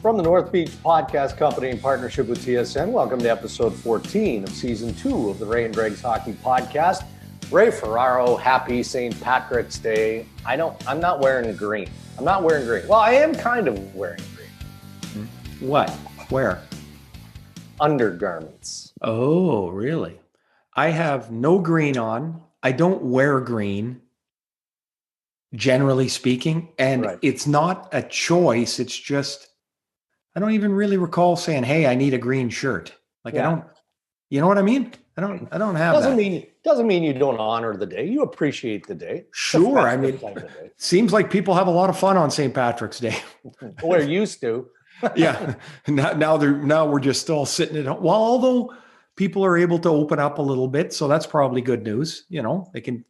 From the North Beach Podcast Company in partnership with TSN, welcome to episode 14 of season 2 of the Ray and Dregs Hockey Podcast. Ray Ferraro, happy St. Patrick's Day. I'm not wearing green. I'm not wearing green. Well, I am kind of wearing green. What? Where? Undergarments. Oh, really? I have no green on. I don't wear green, generally speaking. And It's not a choice. It's just, I don't even really recall saying, hey, I need a green shirt. I don't, you know what I mean? I don't have Doesn't mean you don't honor the day. You appreciate the day. Sure. I mean, seems like people have a lot of fun on St. Patrick's Day. We're used to. Yeah. Now we're just still sitting at home. Well, although people are able to open up a little bit, so that's probably good news. You know, they can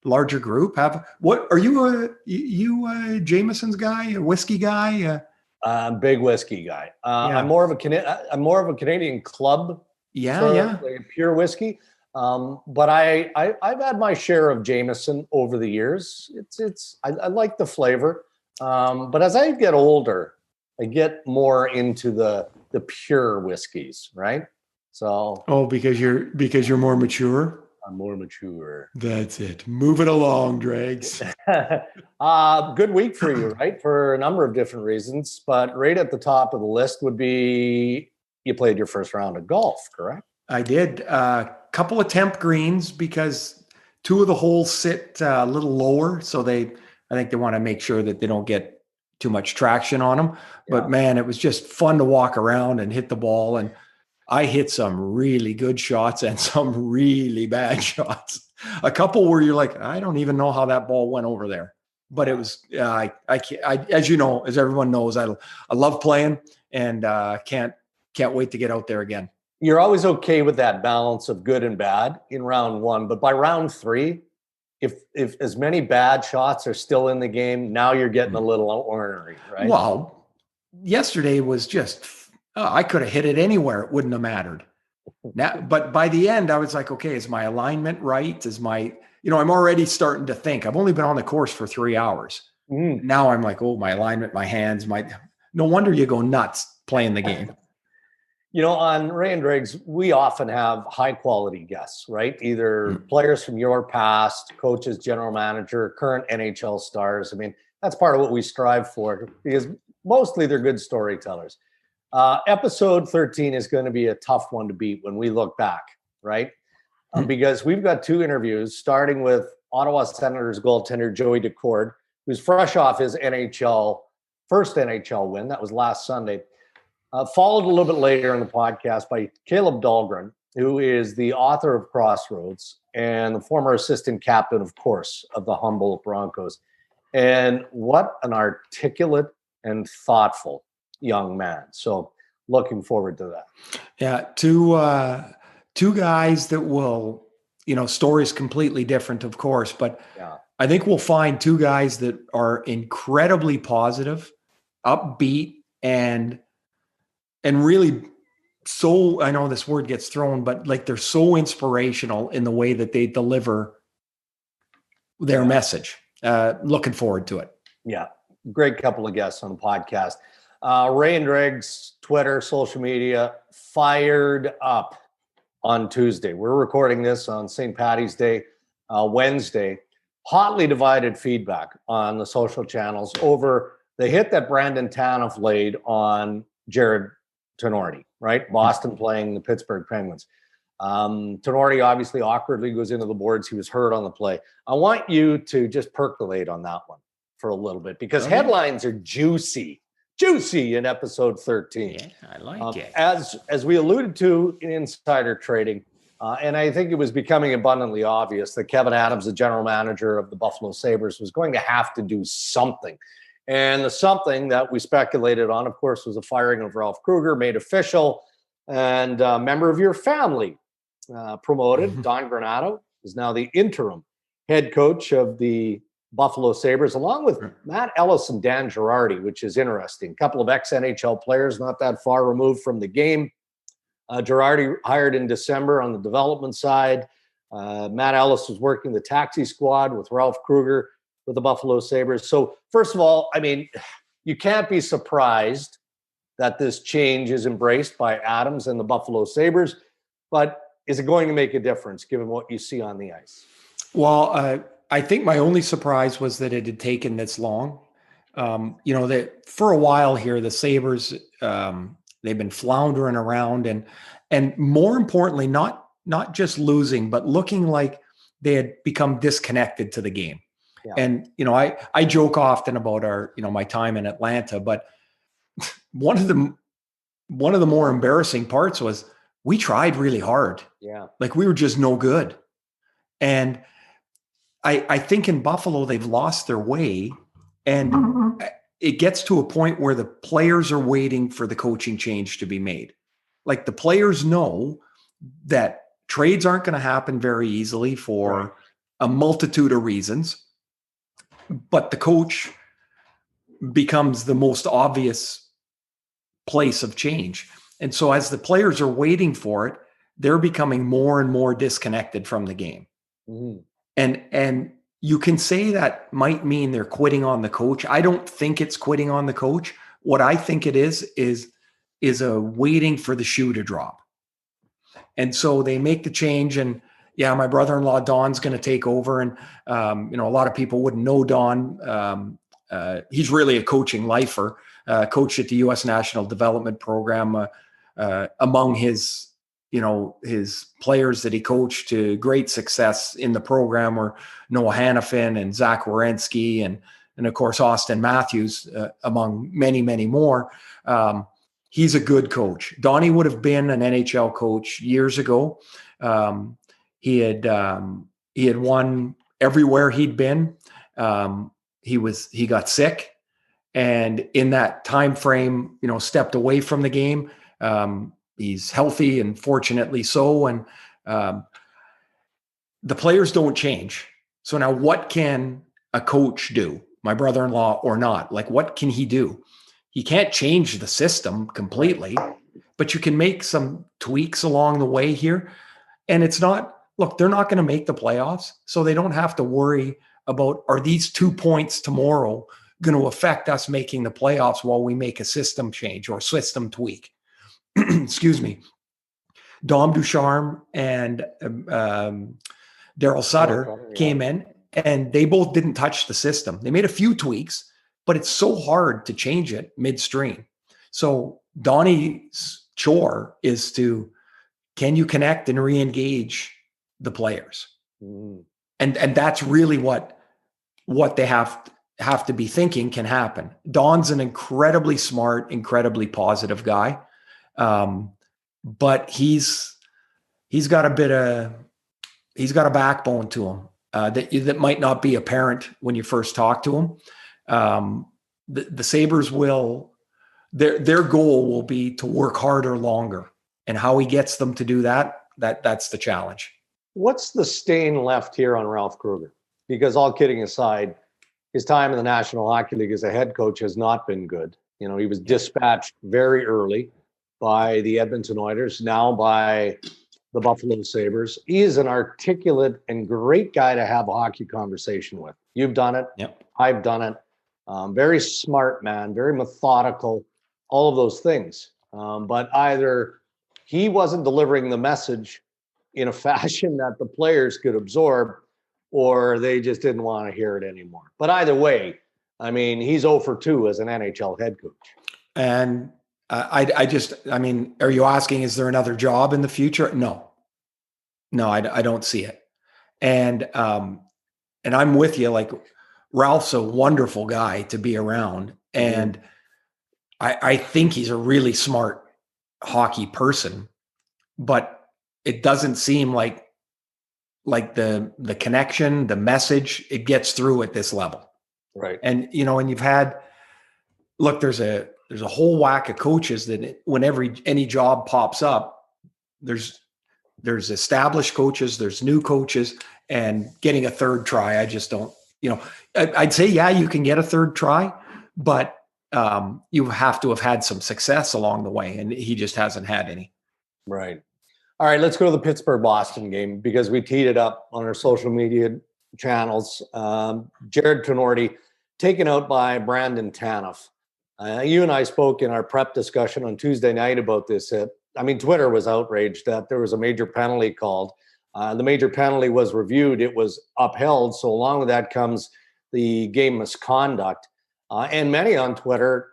larger group have. What are you? A Jameson's guy, a whiskey guy? Big whiskey guy. I'm more of a Canadian club. Like a pure whiskey. But I've had my share of Jameson over the years. I like the flavor. But as I get older, I get more into the pure whiskeys, right? So because you're more mature. I'm more mature. That's it. Move it along, Dregs. Good week for you, right? For a number of different reasons, but right at the top of the list would be you played your first round of golf, correct? I did. A couple of temp greens because two of the holes sit a little lower, so I think they want to make sure that they don't get too much traction on them. Yeah. But man, it was just fun to walk around and hit the ball. And I hit some really good shots and some really bad shots. A couple where you're like, I don't even know how that ball went over there. But it was, I as you know, as everyone knows, I love playing and can't wait to get out there again. You're always okay with that balance of good and bad in round one, but by round three, if as many bad shots are still in the game, now you're getting a little ornery, right? Well, yesterday was just, I could have hit it anywhere. It wouldn't have mattered. Now, but by the end, I was like, okay, is my alignment right? I'm already starting to think. I've only been on the course for 3 hours. Now I'm like, oh, my alignment, my hands, no wonder you go nuts playing the game. You know, on Ray and Dregs, we often have high-quality guests, right? Either players from your past, coaches, general manager, current NHL stars. I mean, that's part of what we strive for because mostly they're good storytellers. Episode 13 is going to be a tough one to beat when we look back, right? Because we've got two interviews, starting with Ottawa Senators goaltender Joey Daccord, who's fresh off his first NHL win. That was last Sunday. Followed a little bit later in the podcast by Caleb Dahlgren, who is the author of Crossroads and the former assistant captain, of course, of the Humboldt Broncos. And what an articulate and thoughtful young man. So looking forward to that. Yeah, two guys that will, stories completely different, of course, but I think we'll find two guys that are incredibly positive, upbeat, and really so, I know this word gets thrown, but like they're so inspirational in the way that they deliver their message. Looking forward to it. Yeah. Great couple of guests on the podcast. Ray and Dregs, Twitter, social media, fired up on Tuesday. We're recording this on St. Paddy's Day, Wednesday. Hotly divided feedback on the social channels over the hit that Brandon Tanev laid on Jared Tenorti, right? Boston playing the Pittsburgh Penguins. Tenorti obviously awkwardly goes into the boards. He was hurt on the play. I want you to just percolate on that one for a little bit because headlines are juicy in episode 13. Yeah, I like it. As we alluded to in insider trading, and I think it was becoming abundantly obvious that Kevin Adams, the general manager of the Buffalo Sabres, was going to have to do something. And the something that we speculated on, of course, was the firing of Ralph Kruger, made official, and a member of your family promoted. Don Granato is now the interim head coach of the Buffalo Sabres, along with Matt Ellis and Dan Girardi, which is interesting. A couple of ex-NHL players not that far removed from the game. Girardi hired in December on the development side. Matt Ellis was working the taxi squad with Ralph Kruger with the Buffalo Sabres. So first of all, I mean, you can't be surprised that this change is embraced by Adams and the Buffalo Sabres, but is it going to make a difference given what you see on the ice? Well, I think my only surprise was that it had taken this long. That for a while here, the Sabres, they've been floundering around and more importantly, not just losing, but looking like they had become disconnected to the game. Yeah. And, I joke often about my time in Atlanta, but one of the more embarrassing parts was we tried really hard. Yeah. Like we were just no good. And I think in Buffalo, they've lost their way, and it gets to a point where the players are waiting for the coaching change to be made. Like the players know that trades aren't going to happen very easily for a multitude of reasons, but the coach becomes the most obvious place of change. And so as the players are waiting for it, they're becoming more and more disconnected from the game. Mm-hmm. And you can say that might mean they're quitting on the coach. I don't think it's quitting on the coach. What I think it is a waiting for the shoe to drop. And so they make the change, and my brother-in-law Don's going to take over. And a lot of people wouldn't know Don. He's really a coaching lifer. Coached at the U.S. National Development Program. Among his players that he coached to great success in the program were Noah Hannafin and Zach Werenski and of course Austin Matthews, among many, many more. He's a good coach. Donnie would have been an NHL coach years ago. He had won everywhere he'd been. He got sick, and in that time frame, stepped away from the game. He's healthy, and fortunately so. And the players don't change. So now what can a coach do, my brother-in-law or not? Like, what can he do? He can't change the system completely, but you can make some tweaks along the way here. And it's not, look, they're not going to make the playoffs, so they don't have to worry about, are these 2 points tomorrow going to affect us making the playoffs while we make a system change or system tweak? Excuse me. Dom Ducharme and Daryl Sutter came in, and they both didn't touch the system. They made a few tweaks, but it's so hard to change it midstream. So Donnie's chore is can you connect and re-engage the players? Mm. And that's really what they have to be thinking can happen. Don's an incredibly smart, incredibly positive guy. But he's got a backbone to him that might not be apparent when you first talk to him. The Sabres their goal will be to work harder longer, and how he gets them to do that's the challenge. What's the stain left here on Ralph Krueger? Because all kidding aside, his time in the National Hockey League as a head coach has not been good. He was dispatched very early by the Edmonton Oilers, now by the Buffalo Sabres. He is an articulate and great guy to have a hockey conversation with. You've done it. Yep. I've done it. Very smart man, very methodical, all of those things. But either he wasn't delivering the message in a fashion that the players could absorb, or they just didn't want to hear it anymore. But either way, he's 0 for 2 as an NHL head coach. And are you asking, is there another job in the future? No, I don't see it. And I'm with you. Like, Ralph's a wonderful guy to be around. And I think he's a really smart hockey person, but it doesn't seem like the connection, the message, it gets through at this level. Right. And, and you've had, look, there's a whole whack of coaches that whenever any job pops up, there's established coaches, there's new coaches, and getting a third try, I just don't, I'd say, you can get a third try, but you have to have had some success along the way, and he just hasn't had any. Right. All right, let's go to the Pittsburgh-Boston game, because we teed it up on our social media channels. Jared Tenorti taken out by Brandon Tanev. You and I spoke in our prep discussion on Tuesday night about this hit. I mean, Twitter was outraged that there was a major penalty called. The major penalty was reviewed. It was upheld. So along with that comes the game misconduct. And many on Twitter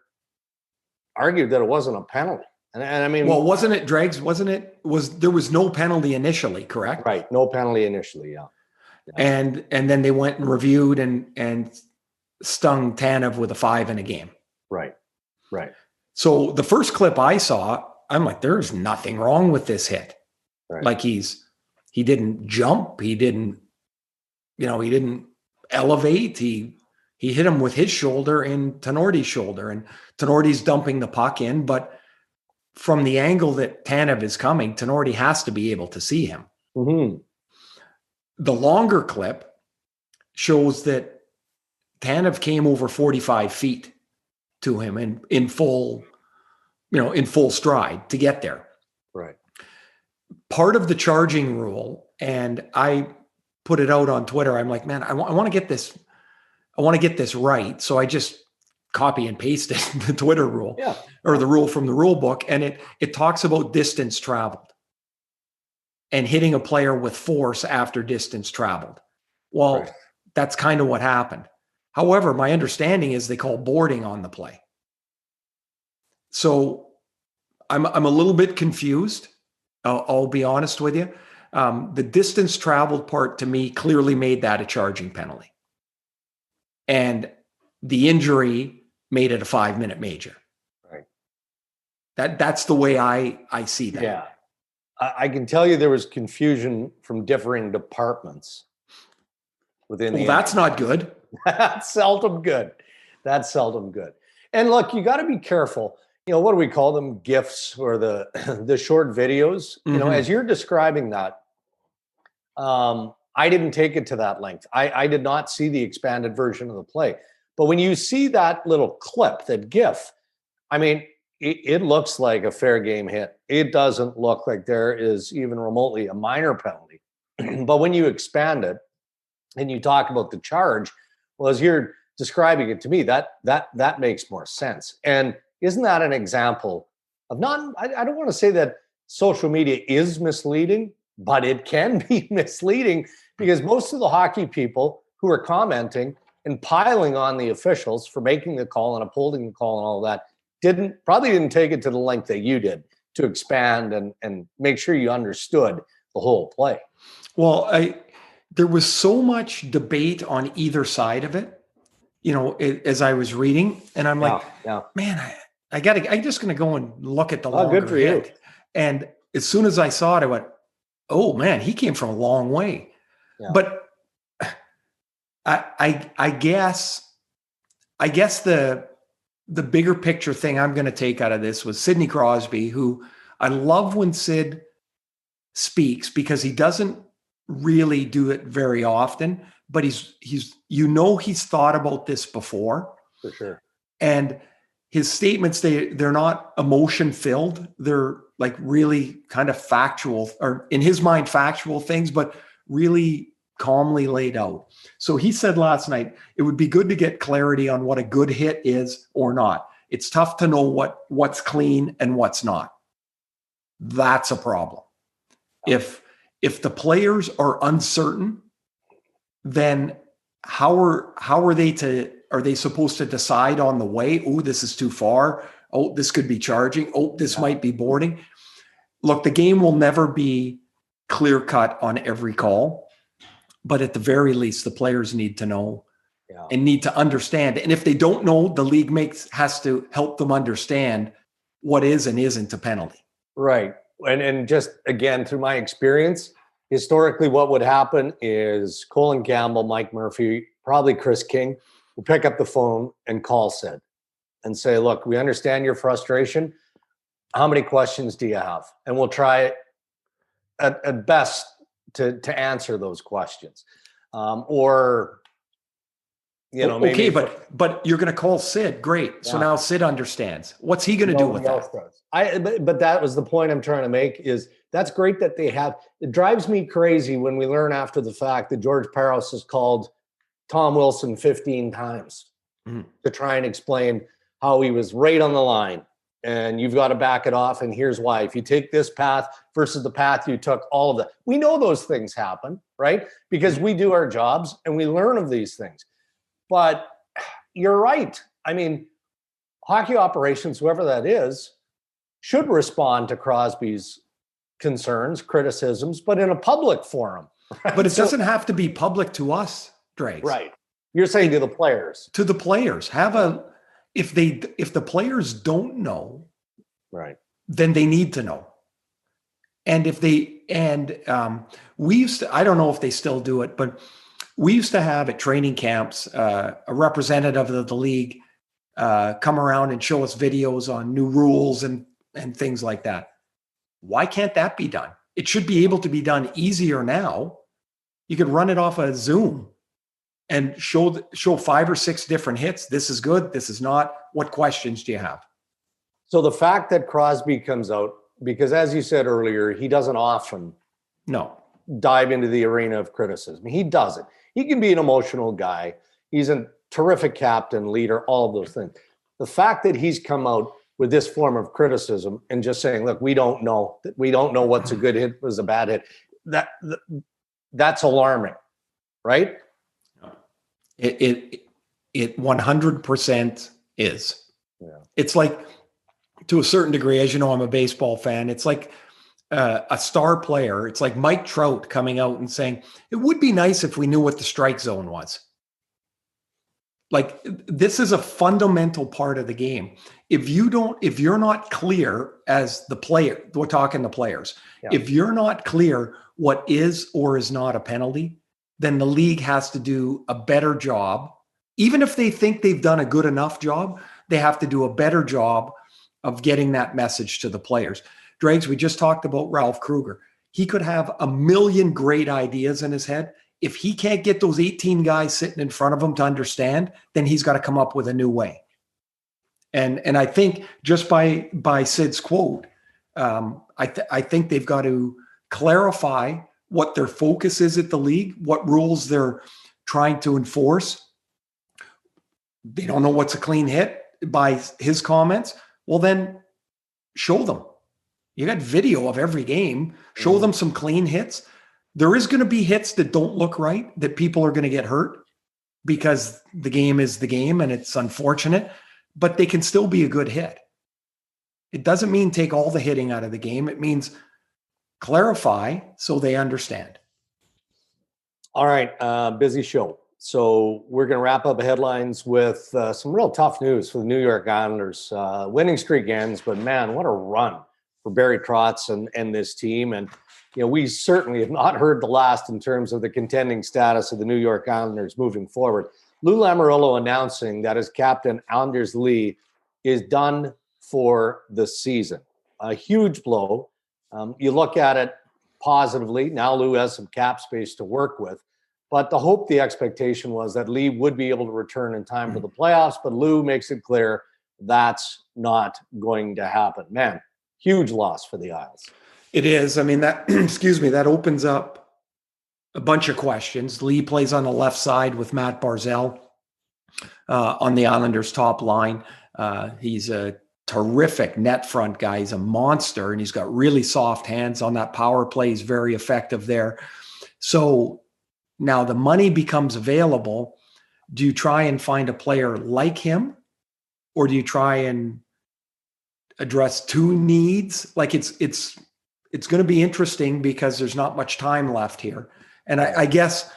argued that it wasn't a penalty. And I mean, well, wasn't it, Dregs? There was no penalty initially, correct? Right. No penalty initially. Yeah. And then they went and reviewed and stung Tanev with a 5 in a game. Right. So the first clip I saw, I'm like, there's nothing wrong with this hit. Right. Like he didn't jump. He didn't elevate. He hit him with his shoulder in Tenorti's shoulder, and Tenorti's dumping the puck in. But from the angle that Tanev is coming, Tenorti has to be able to see him. Mm-hmm. The longer clip shows that Tanev came over 45 feet to him in full stride to get there. Right. Part of the charging rule, and I put it out on Twitter. I'm like, man, I want to get this. I want to get this right. So I just copy and pasted the Twitter rule, or the rule from the rule book. And it talks about distance traveled and hitting a player with force after distance traveled. Well, right. That's kind of what happened. However, my understanding is they call boarding on the play. So I'm a little bit confused. I'll be honest with you. The distance traveled part to me clearly made that a charging penalty. And the injury made it a 5-minute major. Right. That's the way I see that. Yeah. I can tell you there was confusion from differing departments within the that's not good. That's seldom good. And look, you got to be careful. What do we call them? GIFs or the short videos. Mm-hmm. As you're describing that, I didn't take it to that length. I did not see the expanded version of the play. But when you see that little clip, that GIF, I mean, it looks like a fair game hit. It doesn't look like there is even remotely a minor penalty. But when you expand it and you talk about the charge, well, as you're describing it to me, that makes more sense. And isn't that an example of I don't want to say that social media is misleading, but it can be misleading because most of the hockey people who are commenting and piling on the officials for making the call and upholding the call and all of that probably didn't take it to the length that you did to expand and make sure you understood the whole play. Well, there was so much debate on either side of it, as I was reading, and I'm like, man, I'm just going to go and look at the longer good for hit. You. And as soon as I saw it, I went, oh man, he came from a long way. Yeah. But I guess the bigger picture thing I'm going to take out of this was Sidney Crosby, who I love when Sid speaks because he doesn't really do it very often, but he's thought about this before. For sure. And his statements, they're not emotion filled. They're like really kind of factual, or in his mind, factual things, but really calmly laid out. So he said last night, it would be good to get clarity on what a good hit is or not. It's tough to know what's clean and what's not. That's a problem. If the players are uncertain, then how are they supposed to decide on the way? Oh, this is too far. Oh, this could be charging. Oh, this might be boarding. Look, the game will never be clear cut on every call, but at the very least, the players need to know and need to understand. And if they don't know, the league has to help them understand what is and isn't a penalty. Right. And just again, through my experience, historically, what would happen is Colin Campbell, Mike Murphy, probably Chris King will pick up the phone and call Sid and say, look, we understand your frustration. How many questions do you have? And we'll try at best to answer those questions. Maybe. Okay, but you're going to call Sid. Great. So now Sid understands. What's he going to do with that? But that was the point I'm trying to make is that's great that they have. It drives me crazy when we learn after the fact that George Parros has called Tom Wilson 15 times to try and explain how he was right on the line. And you've got to back it off. And here's why. If you take this path versus the path you took, all of that. We know those things happen, right? Because we do our jobs and we learn of these things. But you're right. I mean, hockey operations, whoever that is, should respond to Crosby's concerns, criticisms, but in a public forum. Right? But it doesn't have to be public to us, Dregs. Right. You're saying to the players. To the players. If the players don't know, right, then they need to know. And we used to, I don't know if they still do it, but we used to have at training camps a representative of the league come around and show us videos on new rules and things like that. Why can't that be done? It should be able to be done easier now. You could run it off a Zoom and show 5 or 6 different hits. This is good. This is not. What questions do you have? So the fact that Crosby comes out, because as you said earlier, he doesn't often dive into the arena of criticism. He doesn't. He can be an emotional guy. He's a terrific captain, leader, all of those things. The fact that he's come out with this form of criticism and just saying, look, we don't know what's a good hit, was a bad hit. That's alarming, right? It 100% is. Yeah. It's like, to a certain degree, as you know, I'm a baseball fan. It's like a star player. It's like Mike Trout coming out and saying, it would be nice if we knew what the strike zone was. Like, this is a fundamental part of the game. If you're not clear as the player, we're talking the players. Yeah. If you're not clear what is or is not a penalty, then the league has to do a better job. Even if they think they've done a good enough job, they have to do a better job of getting that message to the players. Dregs, we just talked about Ralph Kruger. He could have a million great ideas in his head. If he can't get those 18 guys sitting in front of him to understand, then he's got to come up with a new way. And I think just by Sid's quote, I think they've got to clarify what their focus is at the league, what rules they're trying to enforce. They don't know what's a clean hit by his comments. Well, then show them. You got video of every game. Show them some clean hits. There is going to be hits that don't look right, that people are going to get hurt because the game is the game and it's unfortunate, but they can still be a good hit. It doesn't mean take all the hitting out of the game. It means clarify so they understand. All right. Busy show. So we're going to wrap up headlines with some real tough news for the New York Islanders. Winning streak ends, but man, what a run for Barry Trotz and this team. And, you know, we certainly have not heard the last in terms of the contending status of the New York Islanders moving forward. Lou Lamoriello announcing that his captain, Anders Lee, is done for the season. A huge blow. You look at it positively. Now Lou has some cap space to work with. But the hope, the expectation was that Lee would be able to return in time for the playoffs. But Lou makes it clear that's not going to happen. Man, huge loss for the Isles. It is. I mean, that, that opens up a bunch of questions. Lee plays on the left side with Matt Barzal on the Islanders' top line. He's a terrific net front guy. He's a monster, and he's got really soft hands on that power play. He's very effective there. So now the money becomes available. Do you try and find a player like him, or do you try and address two needs? Like it's going to be interesting because there's not much time left here. And I guess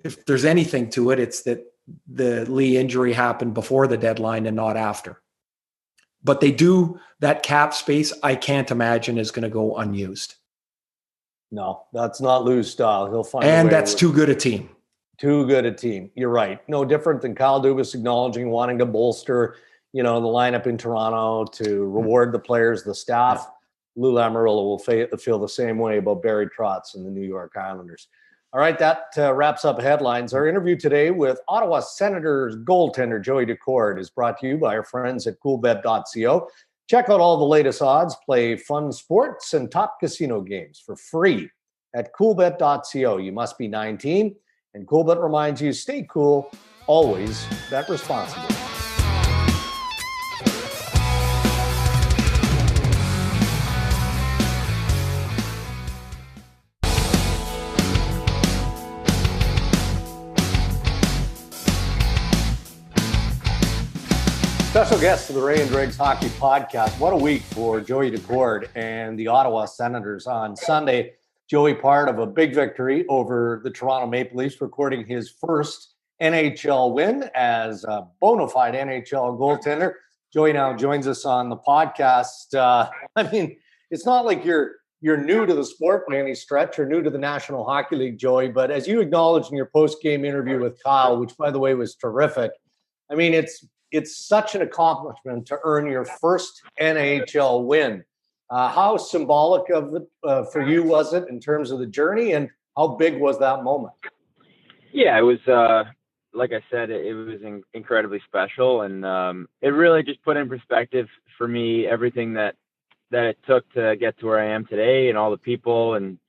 if there's anything to it, it's that the Lee injury happened before the deadline and not after. But they do, that cap space, I can't imagine is going to go unused. No, that's not Lou's style. He'll find and that's too good a team. Too good a team. You're right. No different than Kyle Dubas acknowledging wanting to bolster, the lineup in Toronto to reward the players, the staff. Yeah. Lou Lamoriello will feel the same way about Barry Trotz and the New York Islanders. All right, that wraps up headlines. Our interview today with Ottawa Senators goaltender Joey Daccord is brought to you by our friends at coolbet.co. Check out all the latest odds, play fun sports and top casino games for free at coolbet.co. You must be 19, and Coolbet reminds you, stay cool, always bet responsibly. Special guest to the Ray and Dregs Hockey Podcast. What a week for Joey Daccord and the Ottawa Senators on Sunday. Joey, part of a big victory over the Toronto Maple Leafs, recording his first NHL win as a bona fide NHL goaltender. Joey now joins us on the podcast. I mean, it's not like you're new to the sport by any stretch or new to the National Hockey League, Joey, but as you acknowledged in your post-game interview with Kyle, which, by the way, was terrific, I mean, it's such an accomplishment to earn your first NHL win. How symbolic of it for you was it in terms of the journey, and how big was that moment? Yeah, it was, like I said, it was incredibly special, and it really just put in perspective for me everything that it took to get to where I am today, and all the people and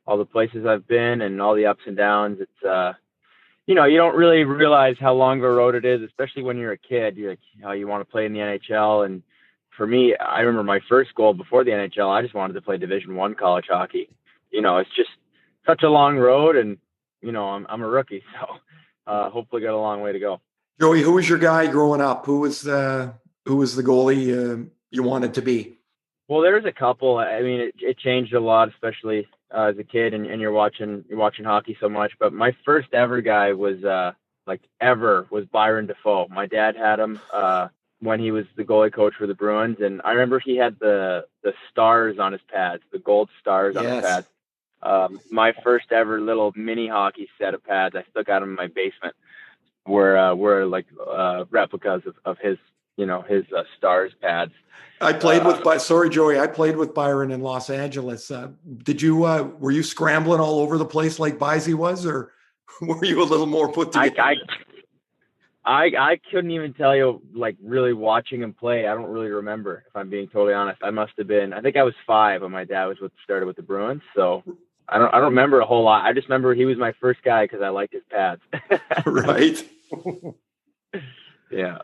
all the places I've been and all the ups and downs. It's, you don't really realize how long of a road it is, especially when you're a kid. You're like, you want to play in the NHL. And for me, I remember my first goal before the NHL, I just wanted to play Division I college hockey. It's just such a long road, and, I'm a rookie. So hopefully got a long way to go. Joey, who was your guy growing up? Who was the goalie you wanted to be? Well, there was a couple. I mean, it changed a lot, especially as a kid, and you're watching hockey so much. But my first ever guy was Byron Defoe. My dad had him when he was the goalie coach for the Bruins, and I remember he had the stars on his pads, the gold stars on his pads. My first ever little mini hockey set of pads, I still got them in my basement, were like replicas of his his stars pads. I played sorry, Joey, I played with Byron in Los Angeles. Were you scrambling all over the place like Bisey was, or were you a little more put together? I couldn't even tell you, like, really watching him play. I don't really remember, if I'm being totally honest. I think I was 5 when my dad started with the Bruins. So I don't remember a whole lot. I just remember he was my first guy because I liked his pads. Right. Yeah.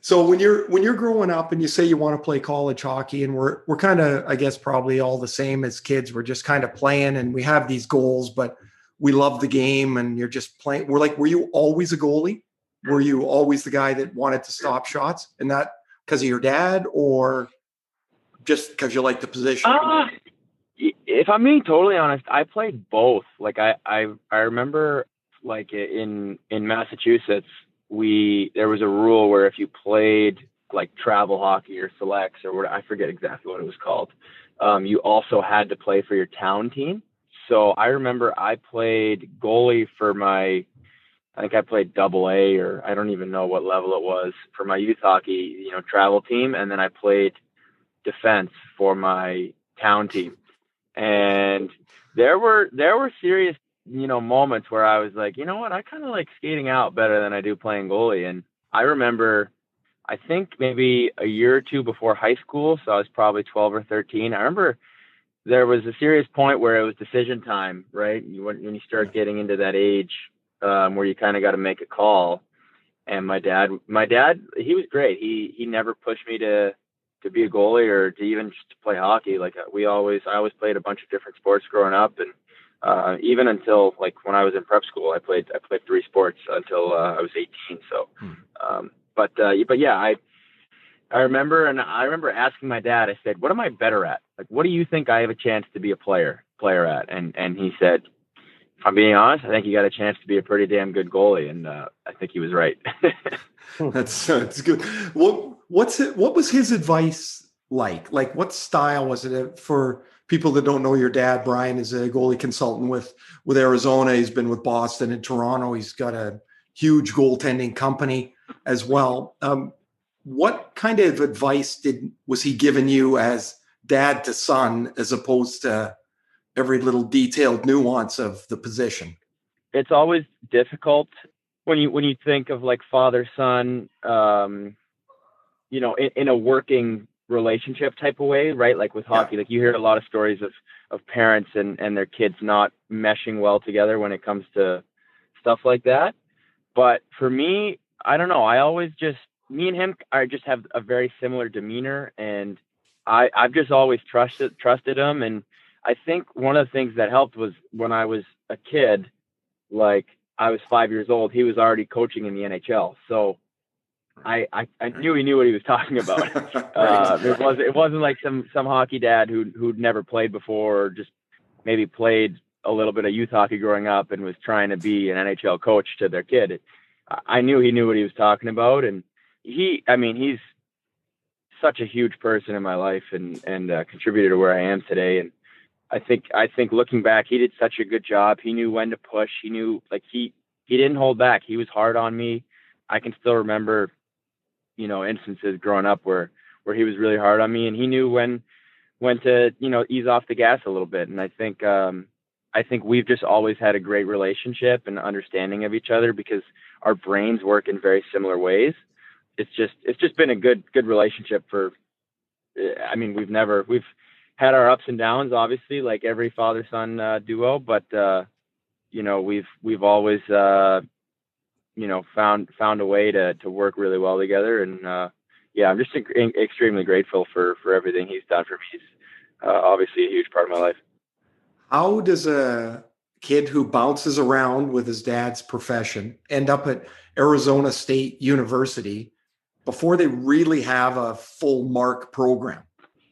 So when you're growing up and you say you want to play college hockey, and we're kind of, I guess, probably all the same as kids. We're just kind of playing, and we have these goals, but we love the game, and you're just playing. Were you always a goalie? Were you always the guy that wanted to stop shots, and that because of your dad, or just because you like the position? If I'm being totally honest, I played both. Like I remember, like in Massachusetts, there was a rule where if you played like travel hockey or selects or what, I forget exactly what it was called, you also had to play for your town team. So I remember I played goalie for I think I played AA, or I don't even know what level it was, for my youth hockey, travel team. And then I played defense for my town team. And there were serious, moments where I was like, you know what, I kind of like skating out better than I do playing goalie. And I remember, I think maybe a year or two before high school, so I was probably 12 or 13. I remember there was a serious point where it was decision time, right? When you start getting into that age where you kind of got to make a call. And my dad, he was great. He never pushed me to be a goalie or to even just to play hockey. Like I always played a bunch of different sports growing up, and even until like when I was in prep school, I played 3 sports until I was 18. So, but yeah, I remember asking my dad, I said, what am I better at? Like, what do you think I have a chance to be a player at? And he said, if I'm being honest, I think you got a chance to be a pretty damn good goalie. And I think he was right. That's good. What was his advice like? Like, what style was it? For people that don't know, your dad, Brian, is a goalie consultant with Arizona. He's been with Boston and Toronto. He's got a huge goaltending company as well. What kind of advice was he giving you as dad to son, as opposed to every little detailed nuance of the position? It's always difficult when you think of like father son, in a working relationship type of way, right? Like with hockey, like you hear a lot of stories of parents and their kids not meshing well together when it comes to stuff like that. But for me, I don't know. Me and him, I just have a very similar demeanor, and I've just always trusted him. And I think one of the things that helped was when I was a kid, like I was 5 years old, he was already coaching in the NHL. So I knew he knew what he was talking about. It wasn't like some hockey dad who'd never played before, or just maybe played a little bit of youth hockey growing up and was trying to be an NHL coach to their kid. I knew he knew what he was talking about, and he's such a huge person in my life and contributed to where I am today. And I think looking back, he did such a good job. He knew when to push. He knew, like, he didn't hold back. He was hard on me. I can still remember, instances growing up where he was really hard on me, and he knew when to, ease off the gas a little bit. And I think we've just always had a great relationship and understanding of each other because our brains work in very similar ways. It's just been a good relationship we've had our ups and downs, obviously, like every father-son duo, but we've always found a way to work really well together. And I'm just extremely grateful for everything he's done for me. He's obviously a huge part of my life. How does a kid who bounces around with his dad's profession end up at Arizona State University before they really have a full mark program?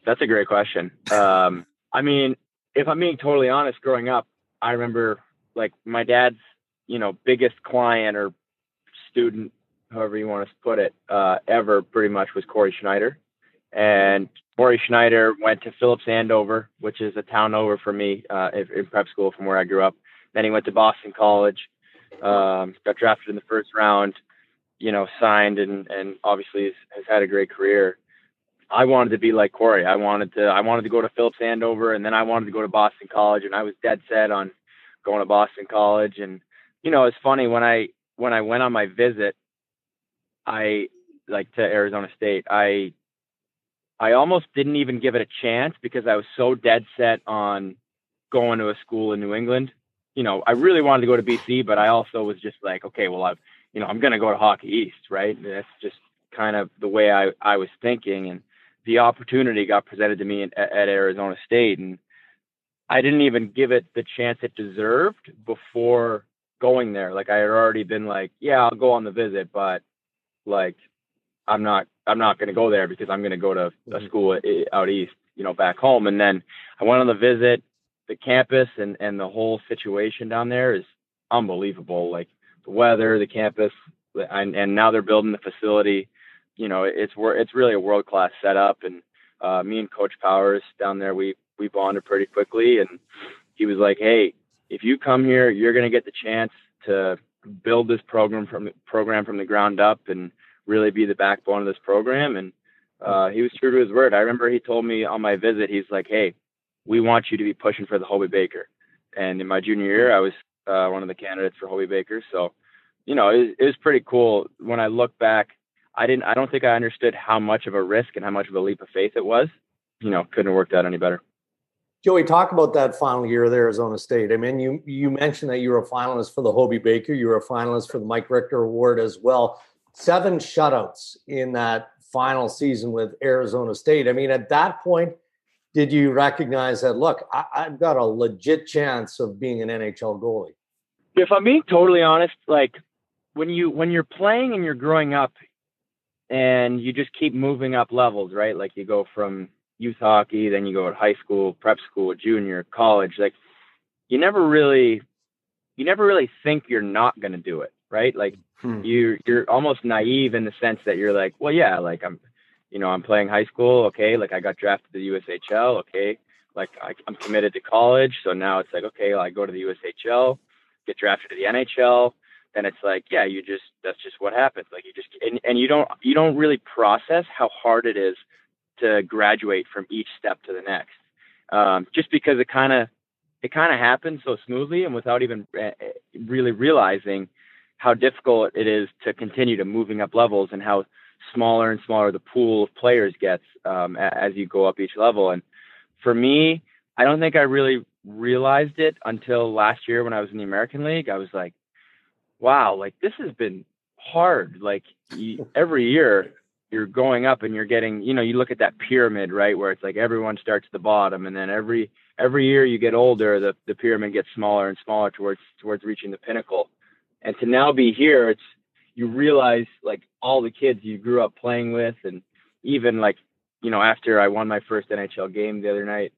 That's a great question. If I'm being totally honest, growing up, I remember, like, my dad's, biggest client or student, however you want to put it, ever pretty much was Corey Schneider. And Corey Schneider went to Phillips Andover, which is a town over for me in prep school from where I grew up. Then he went to Boston College, got drafted in the first round, signed and obviously has had a great career. I wanted to be like Corey. I wanted to go to Phillips Andover, and then I wanted to go to Boston College, and I was dead set on going to Boston College. And it's funny, when I went on my visit, to Arizona State, I almost didn't even give it a chance because I was so dead set on going to a school in New England. I really wanted to go to BC, but I also was just like, okay, well, I'm going to go to Hockey East, right? That's just kind of the way I was thinking. And the opportunity got presented to me at Arizona State, and I didn't even give it the chance it deserved before going there. Like, I had already been like, yeah, I'll go on the visit, but like, I'm not going to go there because I'm going to go to a school out east, back home. And then I went on the visit. The campus and the whole situation down there is unbelievable. Like, the weather, the campus, and now they're building the facility. It's really a world-class setup. And me and Coach Powers down there, we bonded pretty quickly. And he was like, hey, if you come here, you're going to get the chance to build this program from the ground up and really be the backbone of this program. And he was true to his word. I remember he told me on my visit, he's like, hey, we want you to be pushing for the Hobey Baker. And in my junior year, I was one of the candidates for Hobey Baker. So, it was pretty cool. When I look back, I don't think I understood how much of a risk and how much of a leap of faith it was. Couldn't have worked out any better. Joey, talk about that final year at Arizona State. I mean, you mentioned that you were a finalist for the Hobey Baker. You were a finalist for the Mike Richter Award as well. 7 shutouts in that final season with Arizona State. I mean, at that point, did you recognize that, look, I've got a legit chance of being an NHL goalie? If I'm being totally honest, like, when you're playing and you're growing up and you just keep moving up levels, right? Like, you go from youth hockey, then you go to high school, prep school, junior, college. Like, you never really think you're not going to do it, right? Like, you're almost naive in the sense that you're like, well, yeah, like, I'm playing high school. Okay. Like, I got drafted to the USHL. Okay. Like, I'm committed to college. So now it's like, okay, well, I go to the USHL, get drafted to the NHL. Then it's like, yeah, that's just what happens. Like, and you don't really process how hard it is to graduate from each step to the next. Just because it kind of happens so smoothly and without even really realizing how difficult it is to continue to moving up levels and how smaller and smaller the pool of players gets as you go up each level. And for me, I don't think I really realized it until last year when I was in the American League. I was like, wow, like, this has been hard. Like, every year you're going up and you're getting, you look at that pyramid, right, where it's like everyone starts at the bottom, and then every year you get older, the pyramid gets smaller and smaller towards reaching the pinnacle. And to now be here, it's, you realize like all the kids you grew up playing with, and even like, you know, after I won my first NHL game the other night,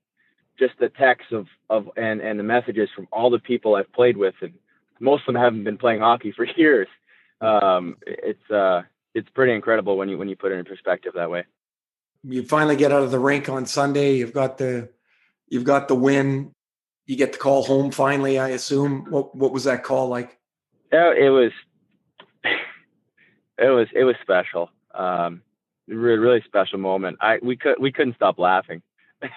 just the texts and the messages from all the people I've played with, and most of them haven't been playing hockey for years. It's pretty incredible when you put it in perspective that way. You finally get out of the rink on Sunday. You've got the win. You get the call home finally, I assume. What was that call like? Yeah, it was special. Really special moment. We couldn't stop laughing.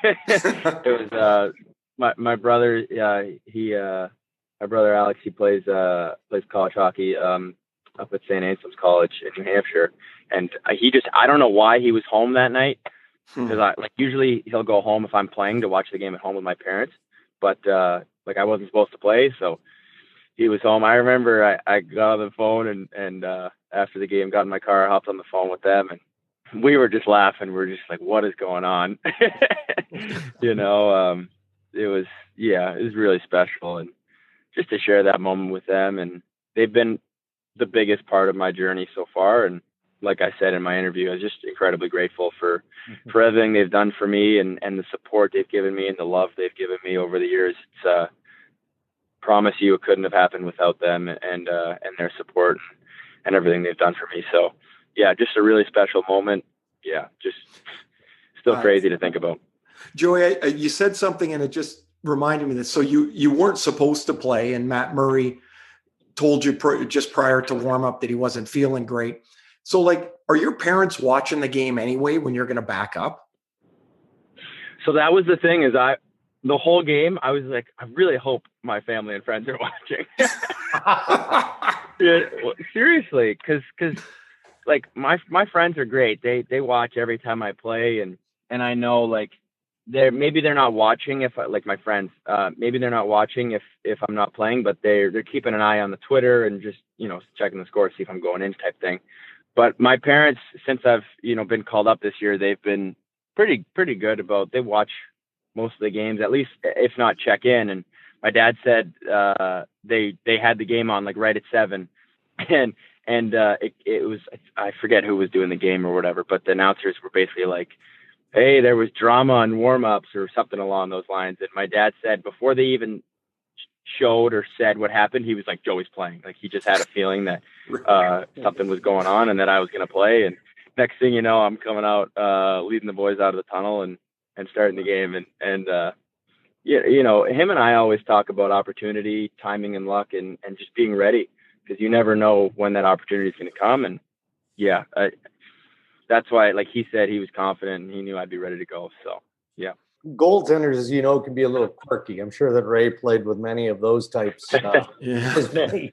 It was my brother. My brother Alex. He plays college hockey up at St. Anselm's College in New Hampshire, and I don't know why he was home that night, because usually he'll go home if I'm playing to watch the game at home with my parents, but like I wasn't supposed to play, so he was home. I remember I got on the phone and after the game got in my car, hopped on the phone with them, and we were just laughing. We were just like, what is going on? You know, it was really special, and just to share that moment with them. And they've been the biggest part of my journey so far. And like I said in my interview, I was just incredibly grateful for everything they've done for me, and the support they've given me and the love they've given me over the years. It's promise you it couldn't have happened without them and their support and everything they've done for me. So yeah, just a really special moment. Yeah, just still crazy to think about. Joey, you said something and it just reminded me that, so you weren't supposed to play, and Matt Murray told you just prior to warm up that he wasn't feeling great. So like, are your parents watching the game anyway when you're going to back up? So that was the thing, is the whole game, I was like, I really hope my family and friends are watching. Yeah, seriously, because like my friends are great. They watch every time I play, and I know like maybe they're not watching like my friends, maybe they're not watching if I'm not playing, but they're keeping an eye on the Twitter and just, you know, checking the score, see if I'm going in type thing. But my parents, since I've, you know, been called up this year, they've been pretty good about, they watch most of the games, at least if not check in. And my dad said they had the game on like right at 7, and it was, I forget who was doing the game or whatever, but the announcers were basically like, hey, there was drama on warm-ups or something along those lines. And my dad said before they even showed or said what happened, he was like, Joey's playing. Like he just had a feeling that something was going on and that I was going to play. And next thing you know, I'm coming out, leading the boys out of the tunnel and starting the game. And you know, him and I always talk about opportunity, timing, and luck, and just being ready, because you never know when that opportunity is going to come. And yeah, that's why, like he said, he was confident and he knew I'd be ready to go. So, yeah. Goaltenders, as you know, can be a little quirky. I'm sure that Ray played with many of those types as many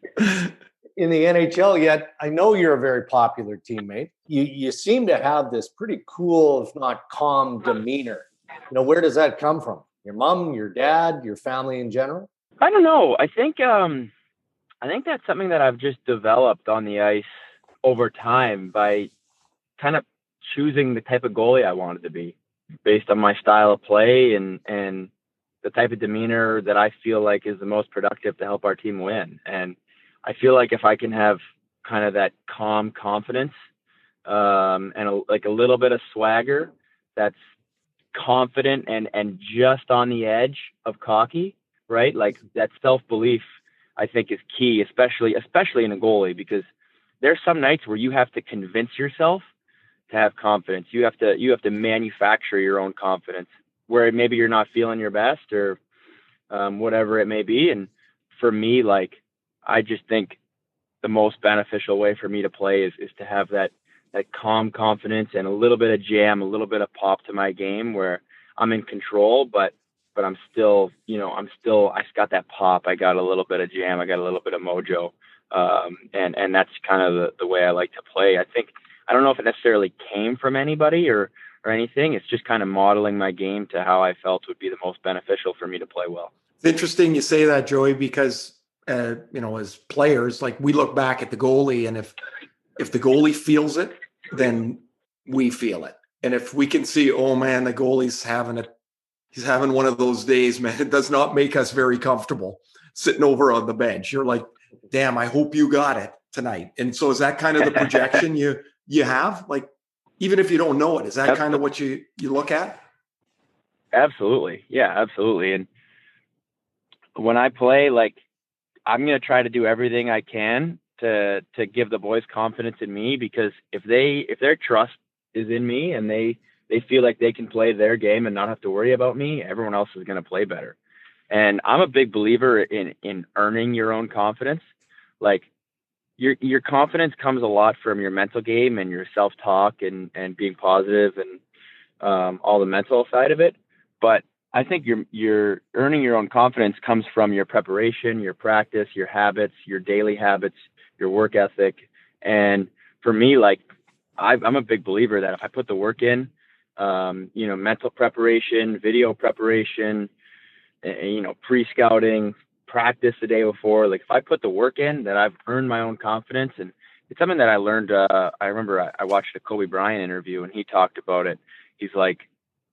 in the NHL. Yet I know you're a very popular teammate. You seem to have this pretty cool, if not calm, demeanor. You know, where does that come from? Your mom, your dad, your family in general? I don't know. I think that's something that I've just developed on the ice over time by kind of choosing the type of goalie I wanted to be based on my style of play and the type of demeanor that I feel like is the most productive to help our team win. And I feel like if I can have kind of that calm confidence and a little bit of swagger that's confident and just on the edge of cocky, right? Like that self-belief, I think, is key, especially in a goalie, because there's some nights where you have to convince yourself to have confidence. You have to manufacture your own confidence where maybe you're not feeling your best or whatever it may be. And for me, like, I just think the most beneficial way for me to play is to have that calm confidence and a little bit of jam, a little bit of pop to my game where I'm in control, but I'm still, I got that pop. I got a little bit of jam. I got a little bit of mojo. And that's kind of the way I like to play. I don't know if it necessarily came from anybody or anything. It's just kind of modeling my game to how I felt would be the most beneficial for me to play well. It's interesting you say that, Joey, because, as players, like we look back at the goalie, and if the goalie feels it, then we feel it. And if we can see, oh man, the goalie's he's having one of those days, man, it does not make us very comfortable. sitting over on the bench. You're like, damn, I hope you got it tonight. And so is that kind of the projection you have? Like, even if you don't know it, is that kind of what you look at? Absolutely. Yeah, absolutely. And when I play, like, I'm going to try to do everything I can to give the boys confidence in me, because if their trust is in me and they feel like they can play their game and not have to worry about me, everyone else is going to play better. And I'm a big believer in earning your own confidence. Like, your confidence comes a lot from your mental game and your self-talk and being positive and all the mental side of it. But I think you're earning your own confidence comes from your preparation, your practice, your habits, your daily habits, your work ethic. And for me, like, I'm a big believer that if I put the work in, mental preparation, video preparation, pre-scouting, practice the day before, like, if I put the work in, that I've earned my own confidence. And it's something that I learned. I remember I watched a Kobe Bryant interview and he talked about it. He's like,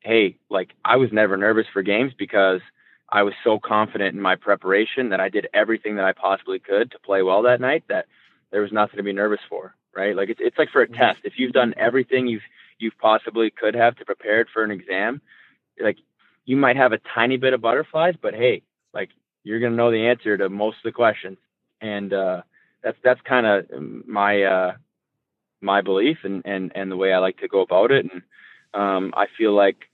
hey, like, I was never nervous for games because I was so confident in my preparation that I did everything that I possibly could to play well that night, that there was nothing to be nervous for, right? Like, it's like for a test. If you've done everything you've possibly could have to prepare for an exam, like, you might have a tiny bit of butterflies, but hey, like, you're going to know the answer to most of the questions. And that's kind of my belief and the way I like to go about it. And I feel like,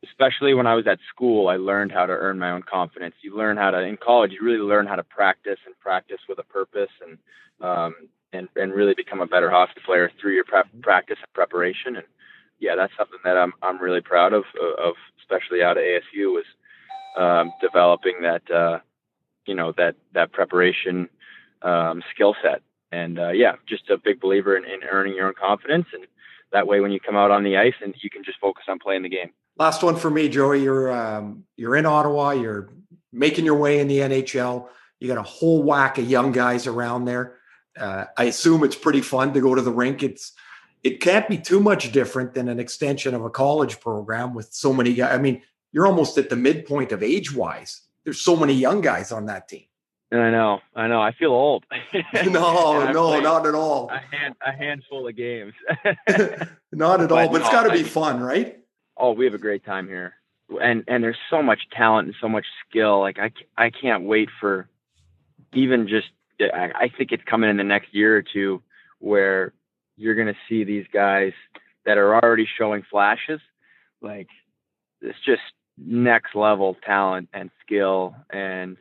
especially when I was at school, I learned how to earn my own confidence. You learn how to, in college, you really learn how to practice with a purpose and really become a better hockey player through your practice and preparation. And yeah, that's something that I'm really proud of, especially out of ASU, was developing that preparation skill set. And just a big believer in earning your own confidence. And that way, when you come out on the ice, and you can just focus on playing the game. Last one for me, Joey. You're in Ottawa. You're making your way in the NHL. You got a whole whack of young guys around there. I assume it's pretty fun to go to the rink. It can't be too much different than an extension of a college program with so many guys. I mean, you're almost at the midpoint of age-wise. There's so many young guys on that team. I know. I feel old. No, not at all. A handful of games. Not at all, but it's got to be fun, right? Oh, we have a great time here. And there's so much talent and so much skill. Like, I can't wait for even just, I think it's coming in the next year or two where you're going to see these guys that are already showing flashes. Like, it's just next level talent and skill. And,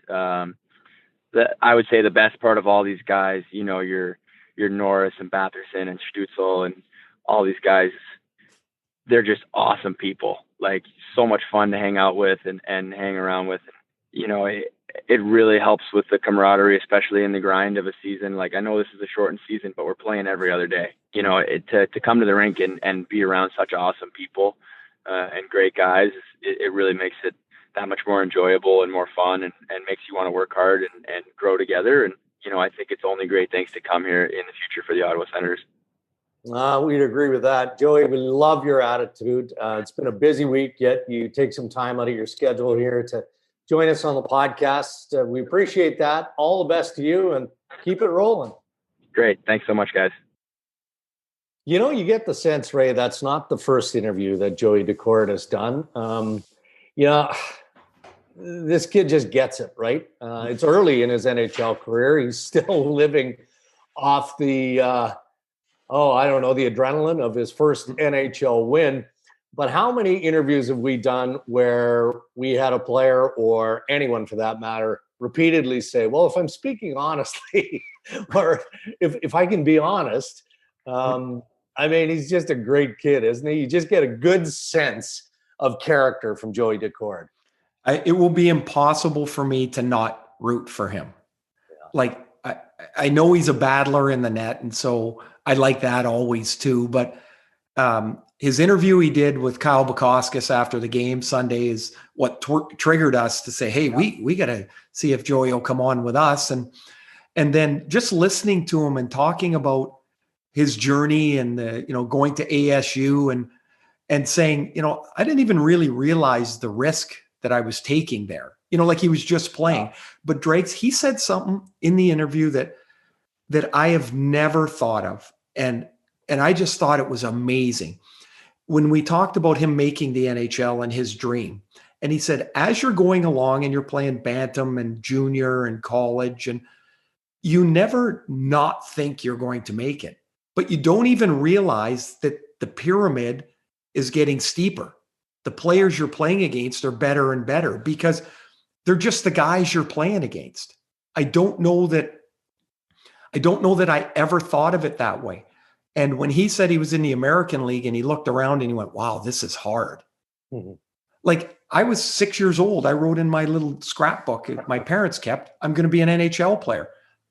I would say the best part of all these guys, your Norris and Batherson and Stutzel and all these guys, they're just awesome people. Like, so much fun to hang out with and hang around with. It really helps with the camaraderie, especially in the grind of a season. Like, I know this is a shortened season, but we're playing every other day. To come to the rink and be around such awesome people and great guys, it really makes it that much more enjoyable and more fun and makes you want to work hard and grow together. And, I think it's only great things to come here in the future for the Ottawa Senators. We'd agree with that. Joey, we love your attitude. It's been a busy week, yet you take some time out of your schedule here to join us on the podcast. We appreciate that. All the best to you, and keep it rolling. Great. Thanks so much, guys. You get the sense, Ray, that's not the first interview that Joey Daccord has done. This kid just gets it, right? It's early in his NHL career. He's still living off the, the adrenaline of his first NHL win. But how many interviews have we done where we had a player, or anyone for that matter, repeatedly say, well, if I'm speaking honestly, or if I can be honest, he's just a great kid, isn't he? You just get a good sense of character from Joey Daccord. It will be impossible for me to not root for him. Yeah. Like, I know he's a battler in the net, and so I like that always too. But his interview he did with Kyle Bukauskas after the game Sunday is what triggered us to say, hey, we got to see if Joey will come on with us. And then just listening to him and talking about his journey and going to ASU and saying, I didn't even really realize the risk that I was taking there. like he was just playing. Wow. But Dregs, he said something in the interview that I have never thought of. And I just thought it was amazing. When we talked about him making the NHL and his dream, and he said, as you're going along and you're playing bantam and junior and college, and you never not think you're going to make it, but you don't even realize that the pyramid is getting steeper. The players you're playing against are better and better because they're just the guys you're playing against. I don't know that I ever thought of it that way. And when he said he was in the American League and he looked around and he went, wow, this is hard. Mm-hmm. Like, I was 6 years old. I wrote in my little scrapbook my parents kept, I'm going to be an NHL player.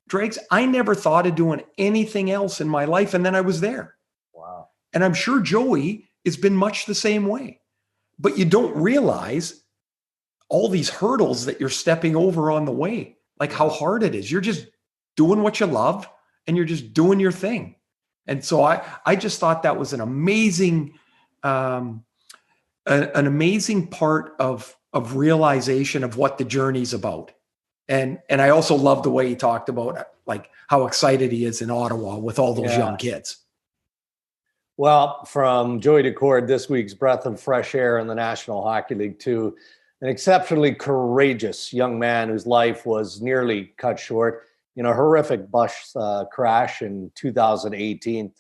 Dregs, I never thought of doing anything else in my life. And then I was there. Wow. And I'm sure Joey has been much the same way. But you don't realize all these hurdles that you're stepping over on the way, like how hard it is. You're just doing what you love and you're just doing your thing. And so I just thought that was an amazing part of realization of what the journey's about. And I also love the way he talked about like how excited he is in Ottawa with all those young kids. Well, from Joey Daccord, this week's breath of fresh air in the National Hockey League, to an exceptionally courageous young man whose life was nearly cut short in a horrific bus crash in 2018.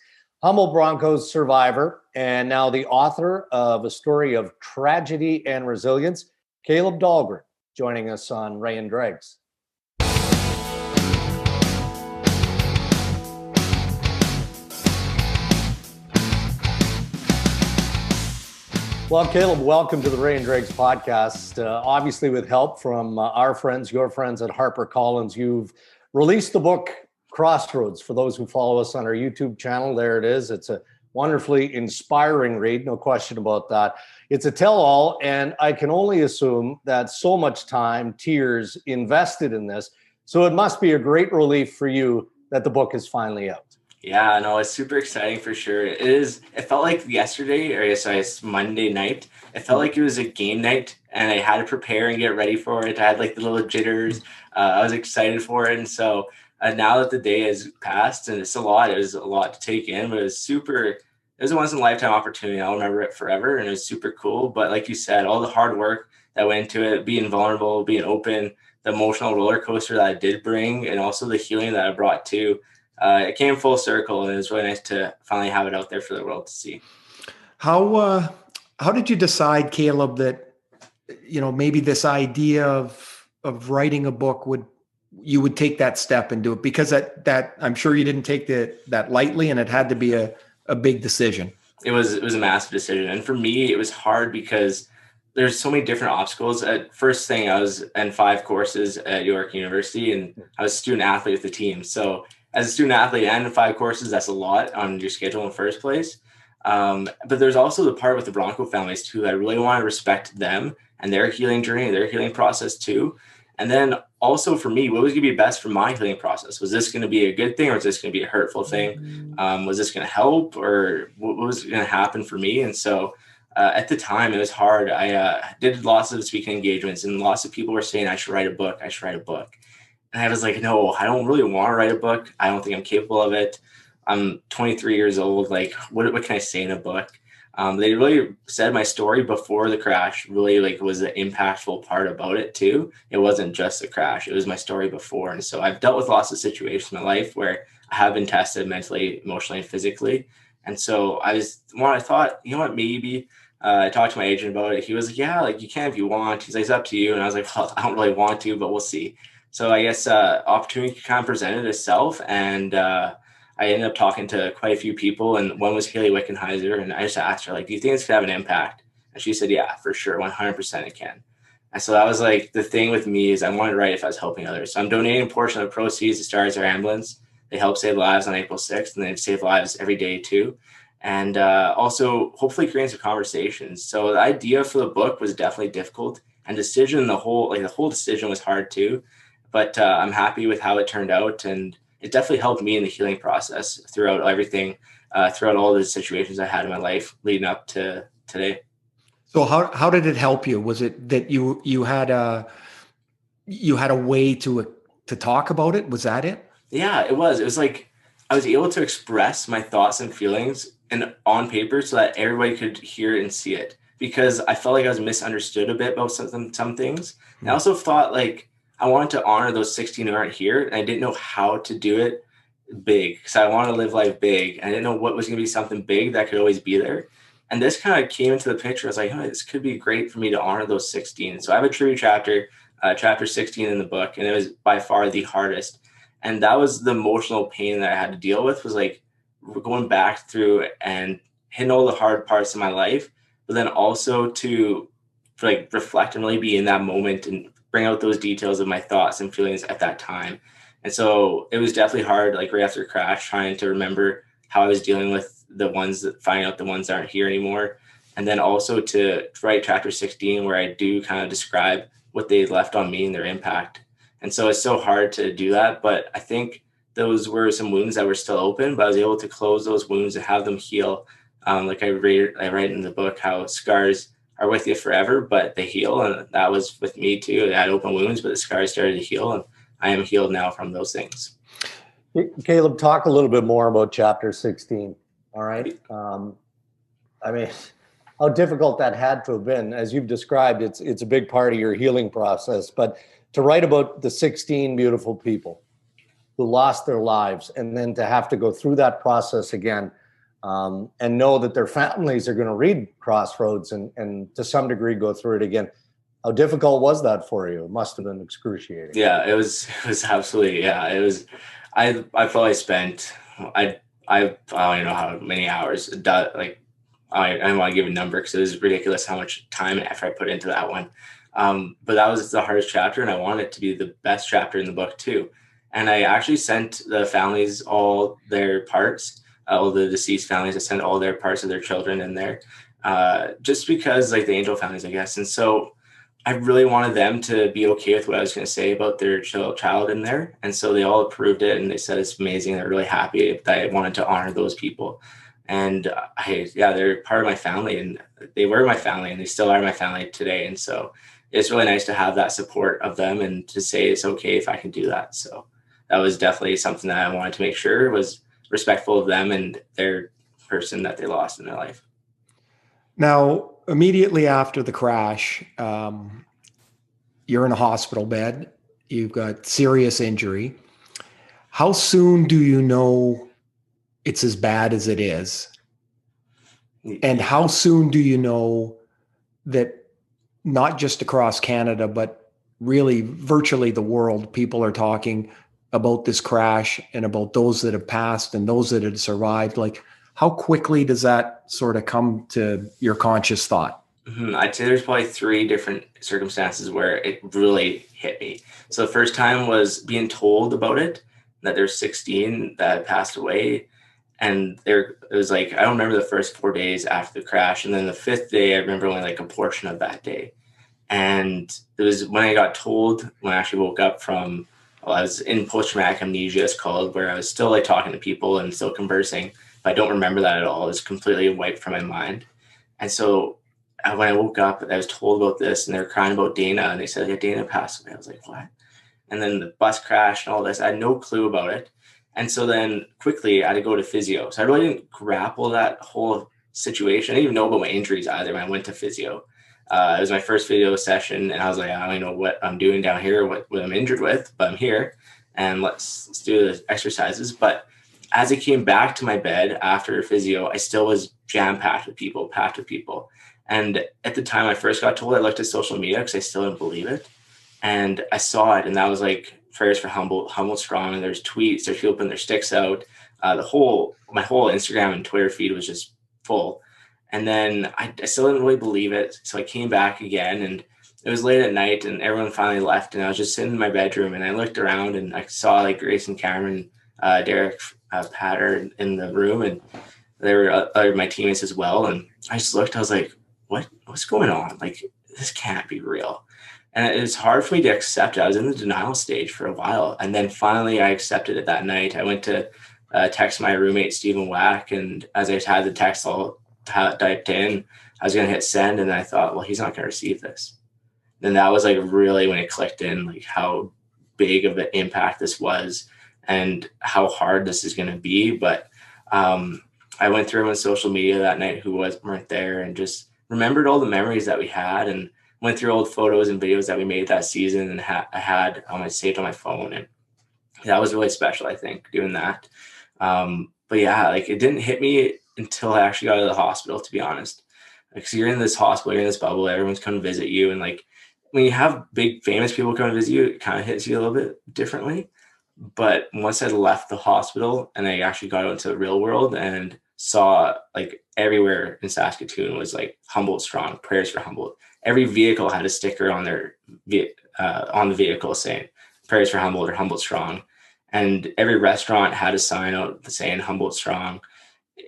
Humboldt Broncos survivor and now the author of a story of tragedy and resilience, Caleb Dahlgren, joining us on Ray and Dregs. Well, Caleb, welcome to the Ray and Dregs podcast. Obviously, with help from our friends, your friends at HarperCollins, you've released the book Crossroads. For those who follow us on our YouTube channel, there it is. It's a wonderfully inspiring read, no question about that. It's a tell-all, and I can only assume that so much time, tears invested in this. So it must be a great relief for you that the book is finally out. Yeah, no, it's super exciting for sure. It is. It felt like yesterday, or it's Monday night. It felt like it was a game night, and I had to prepare and get ready for it. I had like the little jitters. I was excited for it, and so now that the day has passed, and it's a lot. It was a lot to take in, but it was super. It was a once in a lifetime opportunity. I'll remember it forever, and it was super cool. But like you said, all the hard work that went into it, being vulnerable, being open, the emotional roller coaster that I did bring, and also the healing that I brought too. It came full circle, and it was really nice to finally have it out there for the world to see. How did you decide, Caleb, that maybe this idea of writing a book you would take that step and do it? Because that I'm sure you didn't take that lightly, and it had to be a big decision. It was a massive decision, and for me, it was hard because there's so many different obstacles. First thing, I was in 5 courses at York University, and I was a student athlete with the team. So as a student athlete and in 5 courses, that's a lot on your schedule in the first place. But there's also the part with the Bronco families too. I really want to respect them and their healing journey, their healing process too. And then also for me, what was going to be best for my healing process? Was this going to be a good thing, or was this going to be a hurtful thing? Was this going to help, or what was going to happen for me? And so at the time, it was hard. I did lots of speaking engagements, and lots of people were saying I should write a book. And I was like, no, I don't really want to write a book. I don't think I'm capable of it. I'm 23 years old. Like, what can I say in a book? They really said my story before the crash really was the impactful part about it too. It wasn't just the crash. It was my story before. And so I've dealt with lots of situations in my life where I have been tested mentally, emotionally, and physically. And so I thought, you know what, maybe I talked to my agent about it. He was like, yeah, like you can if you want. He's like, it's up to you. And I was like, well, I don't really want to, but we'll see. So I guess opportunity kind of presented itself, and I ended up talking to quite a few people, and one was Haley Wickenheiser, and I just asked her, like, do you think this could have an impact? And she said, yeah, for sure, 100% it can. And so that was like the thing with me is I wanted to write if I was helping others. So I'm donating a portion of the proceeds to Stars Our Ambulance. They help save lives on April 6th, and they save lives every day too. And also hopefully creating some conversations. So the idea for the book was definitely difficult, and the whole decision was hard too. But I'm happy with how it turned out, and it definitely helped me in the healing process throughout everything, throughout all the situations I had in my life leading up to today. So how did it help you? Was it that you had you had a way to talk about it. Was that it? Yeah, it was like I was able to express my thoughts and feelings and on paper so that everybody could hear it and see it, because I felt like I was misunderstood a bit about some things. And I also thought like I wanted to honor those 16 who aren't here, and I didn't know how to do it big, because I wanted to live life big. I didn't know what was going to be something big that could always be there. And this kind of came into the picture. I was like, oh, this could be great for me to honor those 16. So I have a tribute chapter, chapter 16 in the book, and it was by far the hardest. And that was the emotional pain that I had to deal with, was like going back through and hitting all the hard parts of my life, but then also to like reflect and really be in that moment and bring out those details of my thoughts and feelings at that time. And so it was definitely hard, like right after crash, trying to remember how I was dealing with the ones that finding out the ones that aren't here anymore. And then also to write chapter 16, where I do kind of describe what they left on me and their impact. And so it's so hard to do that. But I think those were some wounds that were still open, but I was able to close those wounds and have them heal. Like I write in the book how scars are with you forever, but they heal. And that was with me too. I had open wounds, but the scars started to heal. And I am healed now from those things. Caleb, talk a little bit more about chapter 16. All right. I mean, how difficult that had to have been. As you've described, it's a big part of your healing process. But to write about the 16 beautiful people who lost their lives, and then to have to go through that process again, and know that their families are going to read Crossroads and to some degree go through it again. How difficult was that for you? It must have been excruciating. Yeah, it was absolutely, yeah. It was, I probably spent, I don't even know how many hours, like, I don't want to give a number because it was ridiculous how much time and effort I put into that one. But that was the hardest chapter, and I wanted it to be the best chapter in the book too. And I actually sent the families all their parts, all the deceased families. I sent all their parts of their children in there, just because, like the angel families, I guess. And so I really wanted them to be okay with what I was going to say about their child in there. And so they all approved it, and they said it's amazing. They're really happy that I wanted to honor those people. And they're part of my family, and they were my family, and they still are my family today. And so it's really nice to have that support of them and to say it's okay if I can do that. So that was definitely something that I wanted to make sure was respectful of them and their person that they lost in their life. Now, immediately after the crash, you're in a hospital bed. You've got serious injury. How soon do you know it's as bad as it is? And how soon do you know that not just across Canada, but really virtually the world, people are talking about this crash and about those that have passed and those that have survived? Like, how quickly does that sort of come to your conscious thought? I'd say there's probably 3 different circumstances where it really hit me. So the first time was being told about it, that there's 16 that passed away. And it was like, I don't remember the first 4 days after the crash. And then the 5th day, I remember only like a portion of that day. And it was when I got told, when I actually woke up from, I was in post-traumatic amnesia, it's called, where I was still like talking to people and still conversing, but I don't remember that at all. It was completely wiped from my mind. And so when I woke up, I was told about this, and they were crying about Dana, and they said, yeah, Dana passed away. I was like, what? And then the bus crash and all this, I had no clue about it. And so then quickly I had to go to physio. So I really didn't grapple that whole situation. I didn't even know about my injuries either when I went to physio. It was my first physio session, and I was like, I don't even know what I'm doing down here, what I'm injured with, but I'm here, and let's do the exercises. But as I came back to my bed after physio, I still was jam-packed with people, And at the time I first got told, I looked at social media because I still didn't believe it. And I saw it, and that was like prayers for Humboldt strong. And there's tweets, there's people putting their sticks out. My whole Instagram and Twitter feed was just full. And then I still didn't really believe it. So I came back again, and it was late at night, and everyone finally left. And I was just sitting in my bedroom, and I looked around, and I saw like Grace and Cameron, Derek, Patter in the room, and there were other my teammates as well. And I just looked, I was like, what's going on? Like, this can't be real. And it was hard for me to accept it. I was in the denial stage for a while. And then finally I accepted it that night. I went to text my roommate, Stephen Wack. And as I had the text all typed in, I was going to hit send. And I thought, well, he's not going to receive this. then that was like really when it clicked in, like how big of an impact this was and how hard this is going to be. But I went through on social media that night who weren't there, and just remembered all the memories that we had, and went through old photos and videos that we made that season, and I had saved on my phone. And that was really special, I think, doing that. But yeah, like it didn't hit me until I actually got out of the hospital, to be honest. Like, so you're in this hospital, you're in this bubble, everyone's coming to visit you. And like, when you have big famous people come to visit you, it kind of hits you a little bit differently. But once I left the hospital and I actually got out into the real world and saw like everywhere in Saskatoon was like Humboldt strong, prayers for Humboldt. Every vehicle had a sticker on their on the vehicle saying prayers for Humboldt or Humboldt strong. And every restaurant had a sign out saying Humboldt strong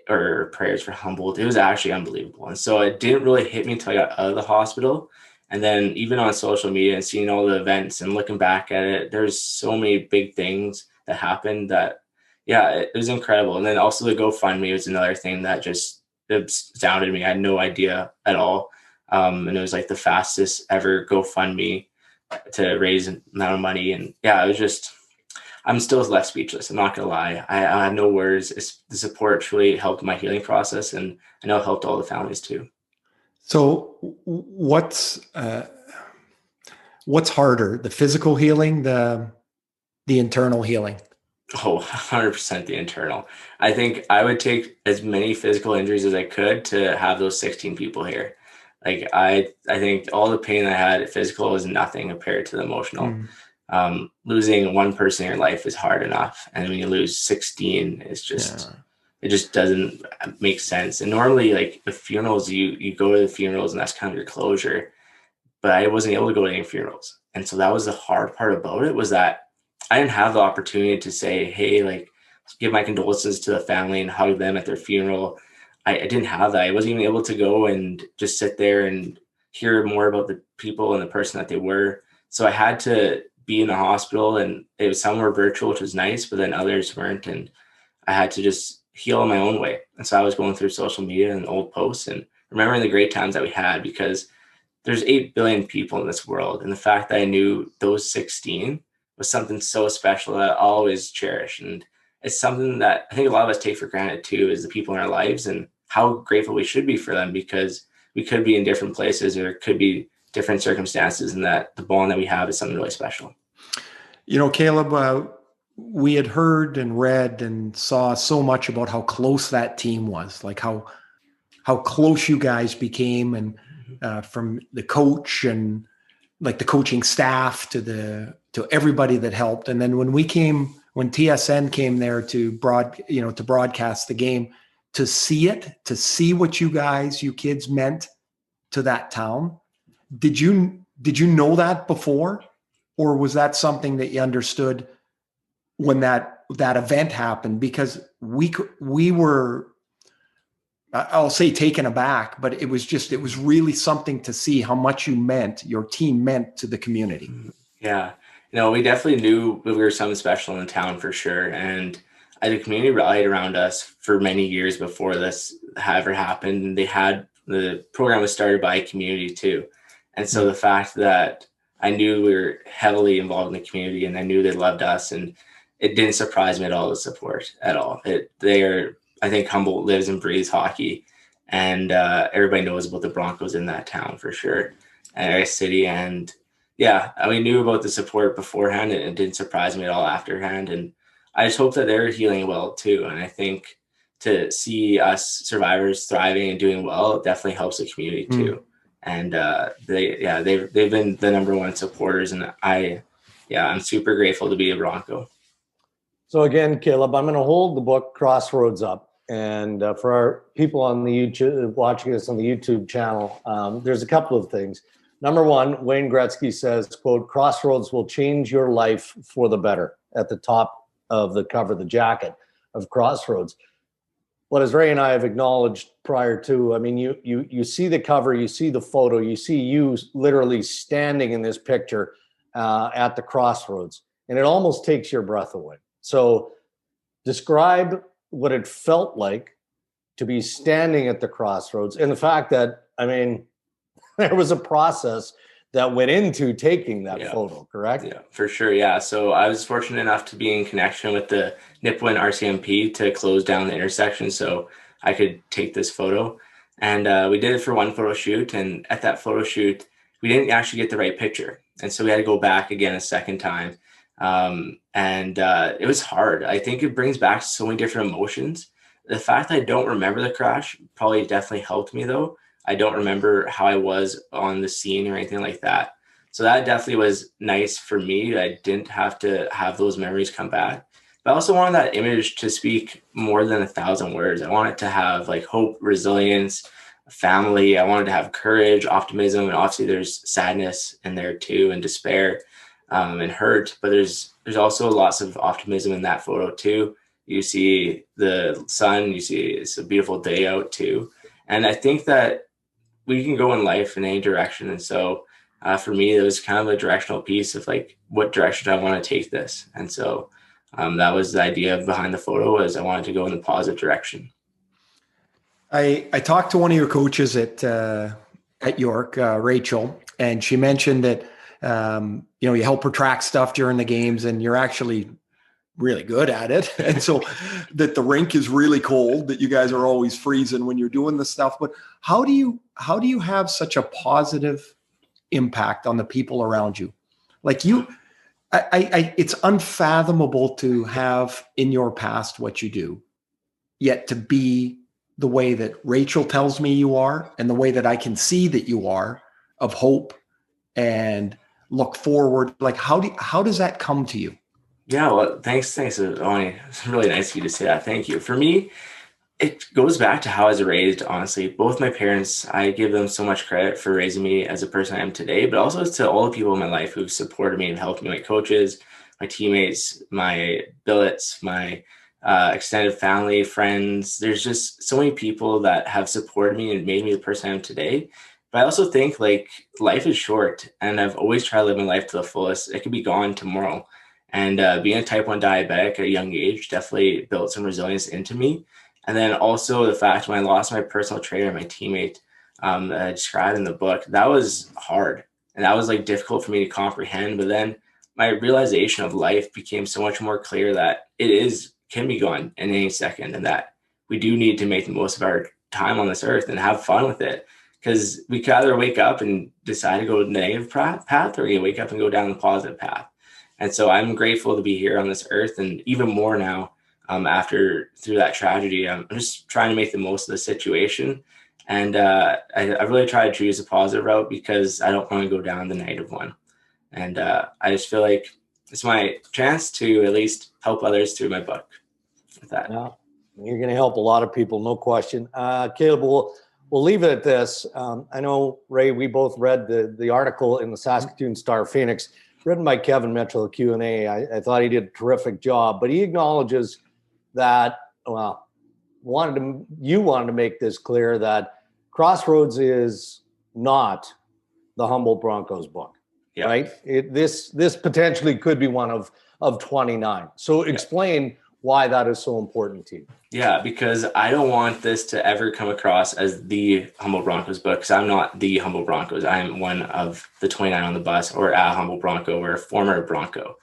or prayers for Humboldt. It was actually unbelievable. And so it didn't really hit me until I got out of the hospital. And then even on social media and seeing all the events and looking back at it, there's so many big things that happened that, yeah, it was incredible. And then also the GoFundMe was another thing that just astounded me. I had no idea at all. And it was like the fastest ever GoFundMe to raise an amount of money. And yeah, it was just, I'm still left speechless. I'm not going to lie. I have no words. The support truly helped my healing process, and I know it helped all the families too. So what's harder, the physical healing, the internal healing? Oh, 100% the internal. I think I would take as many physical injuries as I could to have those 16 people here. Like I think all the pain I had physical was nothing compared to the emotional. Losing one person in your life is hard enough. And when you lose 16, it's just, it just doesn't make sense. And normally like the funerals, you go to the funerals and that's kind of your closure, but I wasn't able to go to any funerals. And so that was the hard part about it, was that I didn't have the opportunity to say, hey, like give my condolences to the family and hug them at their funeral. I didn't have that. I wasn't even able to go and just sit there and hear more about the people and the person that they were. So I had to be in the hospital, and it was, some were virtual, which was nice, but then others weren't. And I had to just heal in my own way. And so I was going through social media and old posts and remembering the great times that we had, because there's 8 billion people in this world. And the fact that I knew those 16 was something so special that I'll always cherish. And it's something that I think a lot of us take for granted too, is the people in our lives and how grateful we should be for them, because we could be in different places or it could be different circumstances, and that the bond that we have is something really special. You know, Caleb, we had heard and read and saw so much about how close that team was, like how close you guys became, and from the coach and like the coaching staff to everybody that helped. And then when TSN came there to broadcast the game, to see what you kids meant to that town. Did you know that before, or was that something that you understood when that event happened? Because we were, I'll say, taken aback, but it was really something to see how much your team meant to the community. Yeah, we definitely knew we were something special in the town for sure. And the community rallied around us for many years before this ever happened. And the program was started by a community too. And so the fact that I knew we were heavily involved in the community, and I knew they loved us, and it didn't surprise me at all, the support at all. I think Humboldt lives and breathes hockey, and everybody knows about the Broncos in that town for sure, and our city. And yeah, we knew about the support beforehand, and it didn't surprise me at all afterhand. And I just hope that they're healing well too. And I think to see us survivors thriving and doing well, it definitely helps the community too. And they've been the number one supporters, and I'm super grateful to be a Bronco. So again, Caleb, I'm going to hold the book Crossroads up, and for our people on the YouTube watching us on the YouTube channel, there's a couple of things. Number one, Wayne Gretzky says, quote, "Crossroads will change your life for the better," at the top of the cover, the jacket of Crossroads. Well, as Ray and I have acknowledged prior to, I mean, you see the cover, you see the photo, you see you literally standing in this picture at the Crossroads, and it almost takes your breath away. So describe what it felt like to be standing at the Crossroads, and the fact that, I mean, there was a process that went into taking that photo, correct? Yeah, for sure. Yeah. So I was fortunate enough to be in connection with the Nipawin RCMP to close down the intersection so I could take this photo. And we did it for one photo shoot. And at that photo shoot, we didn't actually get the right picture. And so we had to go back again a second time. It was hard. I think it brings back so many different emotions. The fact that I don't remember the crash probably definitely helped me, though. I don't remember how I was on the scene or anything like that. So that definitely was nice for me. I didn't have to have those memories come back. But I also wanted that image to speak more than 1,000 words. I wanted to have like hope, resilience, family. I wanted to have courage, optimism, and obviously there's sadness in there too, and despair, and hurt. But there's also lots of optimism in that photo too. You see the sun, you see it's a beautiful day out too. And I think that we can go in life in any direction. And so for me, it was kind of a directional piece of like, what direction do I want to take this? And so that was the idea behind the photo, was I wanted to go in the positive direction. I talked to one of your coaches at York, Rachel, and she mentioned that, you help her track stuff during the games and you're actually really good at it. And so that the rink is really cold, that you guys are always freezing when you're doing the stuff. But how do you have such a positive impact on the people around you? Like it's unfathomable to have in your past what you do, yet to be the way that Rachel tells me you are, and the way that I can see that you are, of hope and look forward. Like, how does that come to you? Yeah, well, thanks, Oni. It's really nice of you to say that. Thank you. For me, it goes back to how I was raised, honestly. Both my parents, I give them so much credit for raising me as a person I am today, but also to all the people in my life who've supported me and helped me, my coaches, my teammates, my billets, my extended family, friends. There's just so many people that have supported me and made me the person I am today. But I also think like life is short, and I've always tried to live my life to the fullest. It could be gone tomorrow. And being a type 1 diabetic at a young age definitely built some resilience into me. And then also the fact when I lost my personal trainer, my teammate that I described in the book, that was hard. And that was like difficult for me to comprehend. But then my realization of life became so much more clear that can be gone in any second, and that we do need to make the most of our time on this earth and have fun with it. Because we could either wake up and decide to go the negative path, or you wake up and go down the positive path. And so I'm grateful to be here on this earth, and even more now through that tragedy. I'm just trying to make the most of the situation. And I really try to choose a positive route, because I don't want to go down the negative one. And I just feel like it's my chance to at least help others through my book with that. Yeah, you're going to help a lot of people, no question. Caleb, we'll leave it at this. I know, Ray, we both read the article in the Saskatoon Star Phoenix, written by Kevin Mitchell, Q&A. I thought he did a terrific job, but he acknowledges that, you wanted to make this clear, that Crossroads is not the Humboldt Broncos book, right? This potentially could be one of 29. So explain why that is so important to you. Yeah, because I don't want this to ever come across as the Humboldt Broncos book, because I'm not the Humboldt Broncos. I am one of the 29 on the bus, or a Humboldt Bronco, or a former Bronco.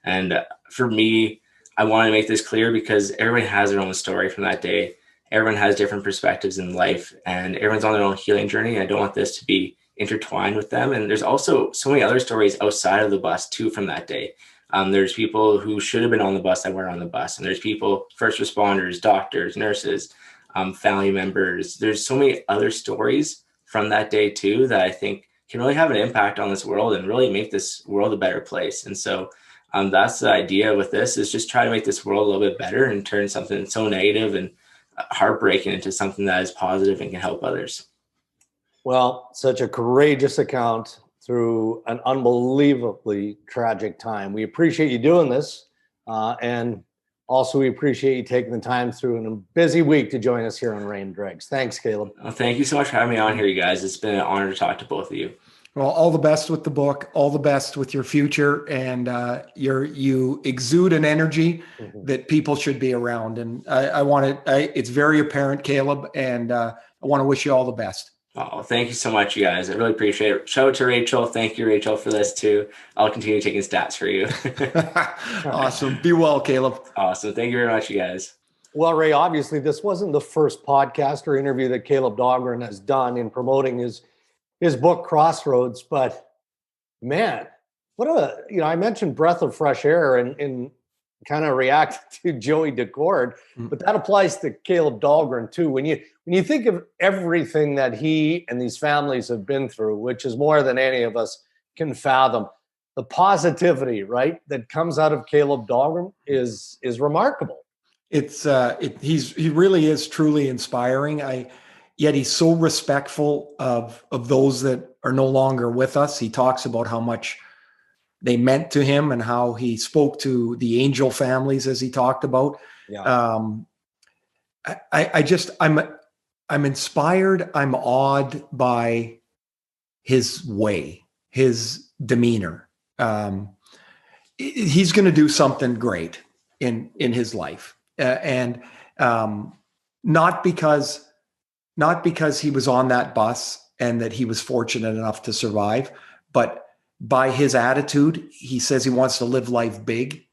And for me, I want to make this clear because everyone has their own story from that day. Everyone has different perspectives in life, and everyone's on their own healing journey. I don't want this to be intertwined with them. And there's also so many other stories outside of the bus too from that day. There's people who should have been on the bus that weren't on the bus. And there's people, first responders, doctors, nurses, family members. There's so many other stories from that day too that I think can really have an impact on this world and really make this world a better place. And so that's the idea with this, is just try to make this world a little bit better and turn something so negative and heartbreaking into something that is positive and can help others. Well, such a courageous account through an unbelievably tragic time. We appreciate you doing this. And also we appreciate you taking the time through a busy week to join us here on Ray and Dregs. Thanks, Caleb. Well, thank you so much for having me on here, you guys. It's been an honor to talk to both of you. Well, all the best with the book, all the best with your future. And you exude an energy that people should be around. And it's very apparent, Caleb, and I want to wish you all the best. Oh, thank you so much, you guys. I really appreciate it. Shout out to Rachel. Thank you, Rachel, for this too. I'll continue taking stats for you. Awesome. Be well, Caleb. Awesome. Thank you very much, you guys. Well, Ray, obviously this wasn't the first podcast or interview that Caleb Dahlgren has done in promoting his book Crossroads, but man, I mentioned breath of fresh air and kind of react to Joey Daccord, but that applies to Caleb Dahlgren too. When you think of everything that he and these families have been through, which is more than any of us can fathom, the positivity, right, that comes out of Caleb Dahlgren is remarkable. He really is truly inspiring. Yet he's so respectful of those that are no longer with us. He talks about how much they meant to him and how he spoke to the Angel families, as he talked about. Yeah. I'm inspired. I'm awed by his way, his demeanor. He's going to do something great in his life. And not because he was on that bus and that he was fortunate enough to survive, but by his attitude, he says he wants to live life big.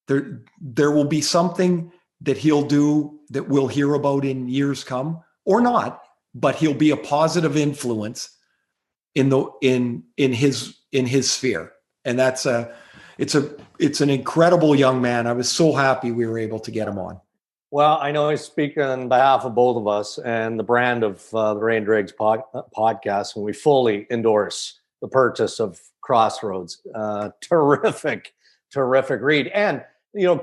There will be something that he'll do that we'll hear about in years come, or not, but he'll be a positive influence in his sphere. And it's an incredible young man. I was so happy we were able to get him on. Well, I know I speak on behalf of both of us and the brand of the Ray and Dregs podcast, and we fully endorse the purchase of Crossroads. Terrific read. And,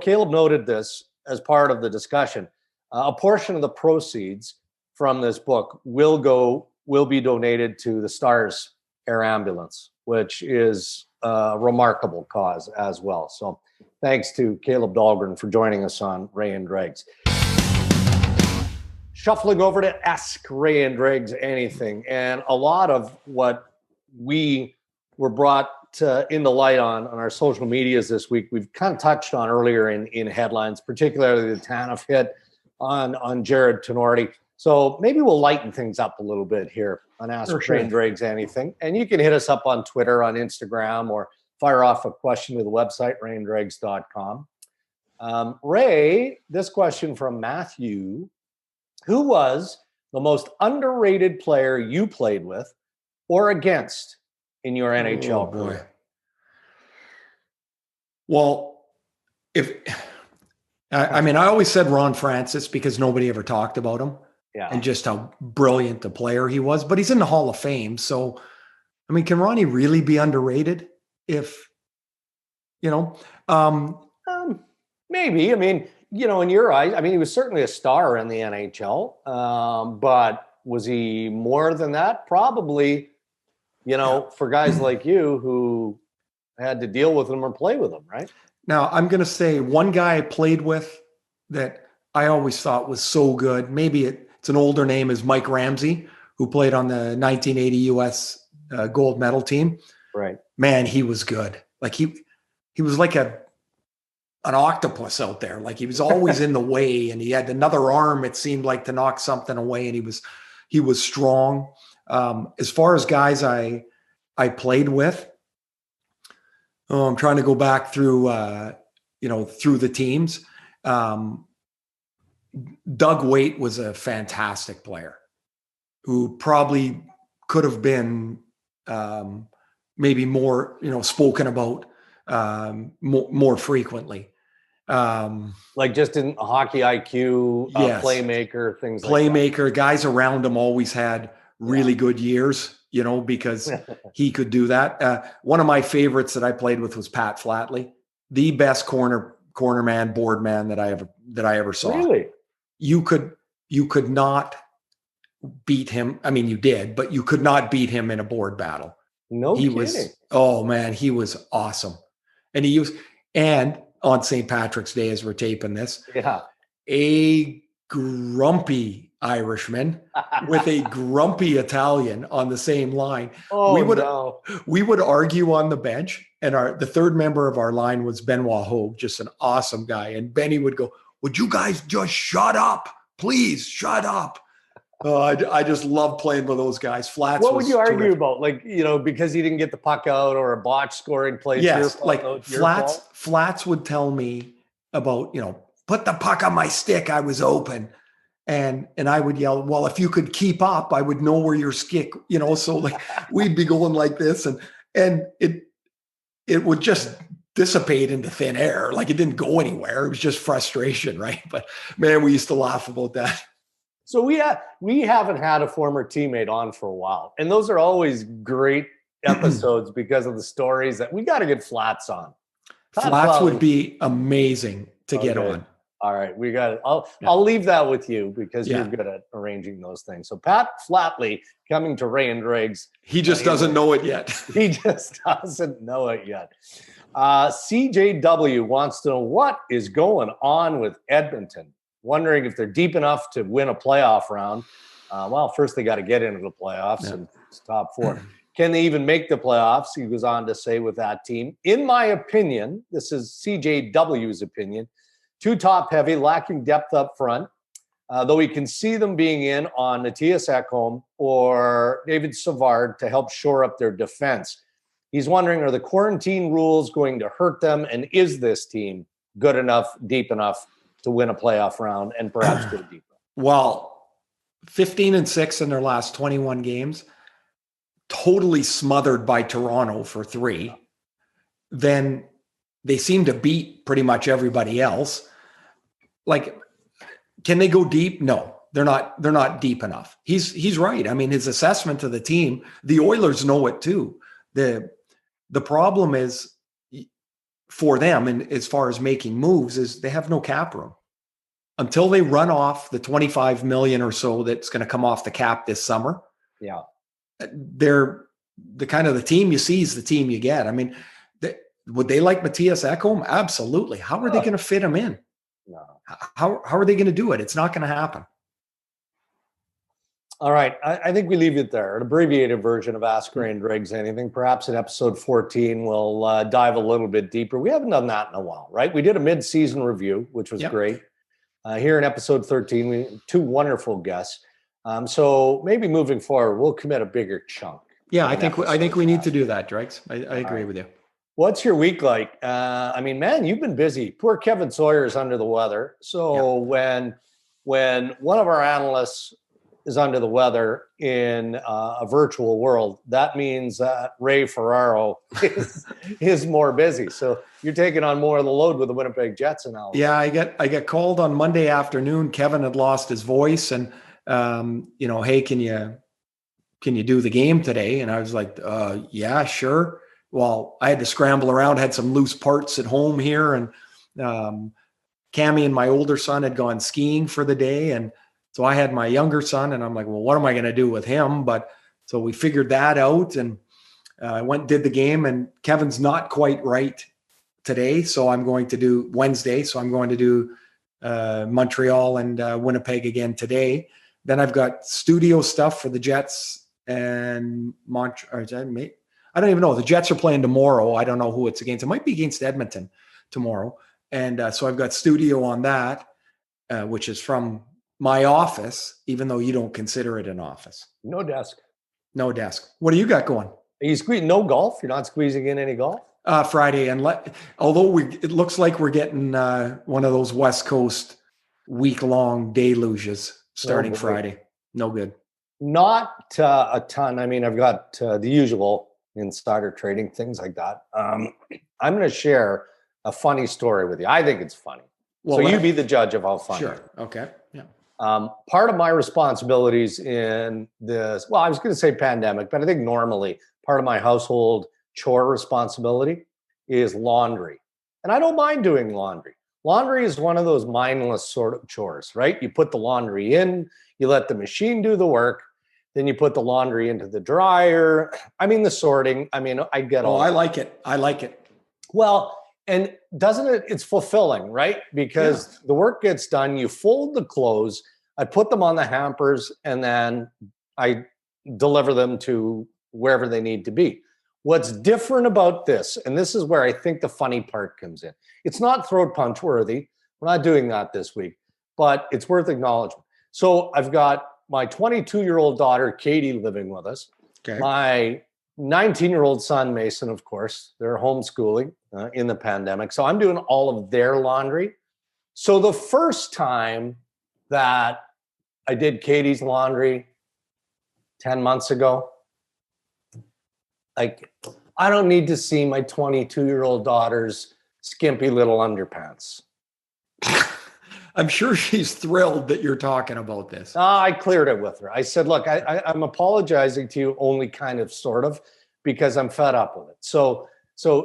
Caleb noted this as part of the discussion. A portion of the proceeds from this book will be donated to the Stars Air Ambulance, which is a remarkable cause as well. So thanks to Caleb Dahlgren for joining us on Ray and Dregs. Shuffling over to Ask Ray and Dregs Anything. And a lot of what we were brought into light on our social medias this week, we've kind of touched on earlier in headlines, particularly the TANF hit on Jared Tenorti. So maybe we'll lighten things up a little bit here on Ask Ray and Dregs Anything. And you can hit us up on Twitter, on Instagram, or fire off a question to the website, rayanddregs.com. Ray, this question from Matthew: who was the most underrated player you played with or against in your NHL career? Well, I always said Ron Francis because nobody ever talked about him. Yeah. And just how brilliant a player he was, but he's in the Hall of Fame. So, can Ronnie really be underrated? Maybe. In your eyes, he was certainly a star in the NHL. But was he more than that? Probably, for guys like you who had to deal with him or play with him, right? Now, I'm going to say one guy I played with that I always thought was so good. Maybe it's an older name, is Mike Ramsey, who played on the 1980 U.S. Gold medal team. Right. Man, he was good. Like he was like an octopus out there. Like he was always in the way, and he had another arm, it seemed like, to knock something away, and he was strong. As far as guys I played with, I'm trying to go back through through the teams. Doug Waite was a fantastic player who probably could have been maybe more, spoken about more frequently. Like just in hockey IQ, yes. Playmaker, things like Playmaker, that. Guys around him always had really good years, because he could do that. One of my favorites that I played with was Pat Flatley, the best corner man, board man that I ever saw. Really? You could not beat him. You did, but you could not beat him in a board battle. No kidding. Oh man, he was awesome. And on St. Patrick's Day, as we're taping this, a grumpy Irishman with a grumpy Italian on the same line. We would argue on the bench, and the third member of our line was Benoit Hogue, just an awesome guy. And Benny would go, "Would you guys just shut up? Please shut up." Oh, I just love playing with those guys. Flats. What would you argue terrific. about? Like, because he didn't get the puck out or a botch scoring play. Yes, like Flats would tell me about, put the puck on my stick. I was open. And I would yell, well, if you could keep up, I would know where your stick, so like we'd be going like this and it would just dissipate into thin air. Like it didn't go anywhere. It was just frustration. Right. But man, we used to laugh about that. So we haven't had a former teammate on for a while. And those are always great episodes because of the stories that we got to get Flats on. Flats would be amazing to get on. All right. We got it. I'll leave that with you because you're good at arranging those things. So Pat Flatley coming to Ray and Dregs. He just doesn't know it yet. He just doesn't know it yet. CJW wants to know what is going on with Edmonton. Wondering if they're deep enough to win a playoff round. Well, first they got to get into the playoffs and it's top four. Can they even make the playoffs? He goes on to say with that team. In my opinion, this is CJW's opinion, too top heavy, lacking depth up front. Though we can see them being in on Matthias Ekholm or David Savard to help shore up their defense. He's wondering, are the quarantine rules going to hurt them? And is this team good enough, deep enough to win a playoff round and perhaps go deeper? Well, 15-6 in their last 21 games, totally smothered by Toronto for 3. Then they seem to beat pretty much everybody else. Like, can they go deep? No, they're not deep enough. He's right. I mean, his assessment of the team, the Oilers know it too. The problem is for them, and as far as making moves, is they have no cap room. Until they run off the $25 million or so that's going to come off the cap this summer. Yeah. They're the kind of the team you see is the team you get. I mean, would they like Matthias Ekholm? Absolutely. How are they going to fit him in? No. How are they going to do it? It's not going to happen. All right. I think we leave it there. An abbreviated version of Ask Ray and Dregs Anything. Perhaps in episode 14, we'll dive a little bit deeper. We haven't done that in a while, right? We did a mid-season review, which was great. Here in episode 13, we had 2 wonderful guests. So maybe moving forward, we'll commit a bigger chunk. Yeah, I think we need to do that, Dregs. I agree with you. What's your week like? I mean, man, you've been busy. Poor Kevin Sawyer is under the weather. So when one of our analysts is under the weather in a virtual world, that means Ray Ferraro is more busy. So you're taking on more of the load with the Winnipeg Jets analysis. Yeah, I get called on Monday afternoon. Kevin had lost his voice, and hey, can you do the game today? And I was like, yeah, sure. Well, I had to scramble around, had some loose parts at home here, and Cammy and my older son had gone skiing for the day, and so I had my younger son, and I'm like, well, what am I going to do with him? But so we figured that out, and I went and did the game, and Kevin's not quite right today, so I'm going to do Wednesday. So I'm going to do Montreal and Winnipeg again today. Then I've got studio stuff for the Jets and Montreal. I don't even know. The Jets are playing tomorrow. I don't know who it's against. It might be against Edmonton tomorrow. And so I've got studio on that, which is from my office, even though you don't consider it an office. No desk. No desk. What do you got going? Are you squeezing no golf? You're not squeezing in any golf? Friday. And although it looks like we're getting one of those West Coast week-long deluges starting Friday. No good. Not a ton. I mean, I've got the usual insider trading, things like that. I'm going to share a funny story with you. I think it's funny. Well, so you be the judge of how funny. Sure. Okay. Yeah. Part of my responsibilities in this, well, I was going to say pandemic, but I think normally part of my household chore responsibility is laundry. And I don't mind doing laundry. Laundry is one of those mindless sort of chores, right? You put the laundry in, you let the machine do the work, then you put the laundry into the dryer. I mean, the sorting. I mean, I get all. Oh, I like it. I like it. Well, and doesn't it? It's fulfilling, right? Because the work gets done. You fold the clothes. I put them on the hampers, and then I deliver them to wherever they need to be. What's different about this, and this is where I think the funny part comes in. It's not throat punch worthy. We're not doing that this week, but it's worth acknowledgement. So I've got my 22-year-old daughter, Katie, living with us. Okay. My 19-year-old son, Mason, of course. They're homeschooling in the pandemic. So I'm doing all of their laundry. So the first time that I did Katie's laundry 10 months ago, like, I don't need to see my 22-year-old daughter's skimpy little underpants. I'm sure she's thrilled that you're talking about this. I cleared it with her. I said, look, I'm apologizing to you only kind of, sort of, because I'm fed up with it. So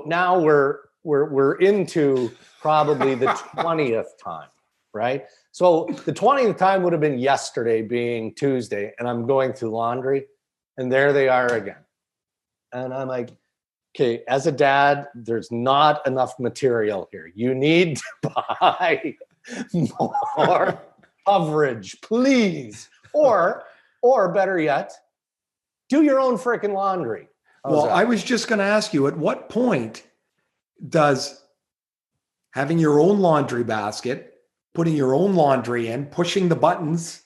now we're into probably the 20th time, right? So the 20th time would have been yesterday, being Tuesday, and I'm going through laundry, and there they are again. And I'm like, okay, as a dad, there's not enough material here. You need to buy more coverage, please. Or better yet, do your own freaking laundry. Well, I was just going to ask you, at what point does having your own laundry basket, putting your own laundry in, pushing the buttons,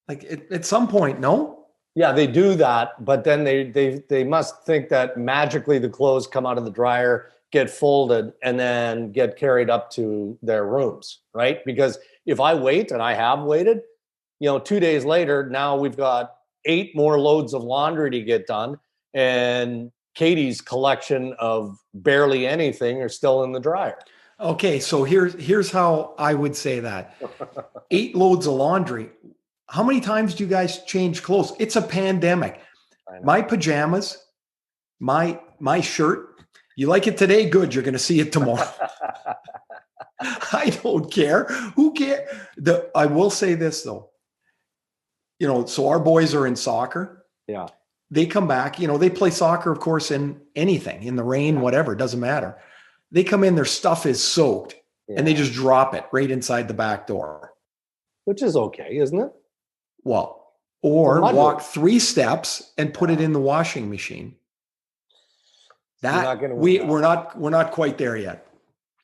like at some point, no? Yeah, they do that, but then they must think that magically the clothes come out of the dryer, get folded, and then get carried up to their rooms, right? Because if I wait, and I have waited, 2 days later, now we've got 8 more loads of laundry to get done, and Katie's collection of barely anything are still in the dryer. Okay, so here's how I would say that. 8 loads of laundry. How many times do you guys change clothes? It's a pandemic. My pajamas, my shirt, you like it today? Good. You're going to see it tomorrow. I don't care. Who cares? I will say this though. So our boys are in soccer. Yeah. They come back, they play soccer, of course, in anything, in the rain, whatever, it doesn't matter. They come in, their stuff is soaked, and they just drop it right inside the back door. Which is okay, isn't it? Well, or walk 3 steps and put it in the washing machine. We're not quite there yet.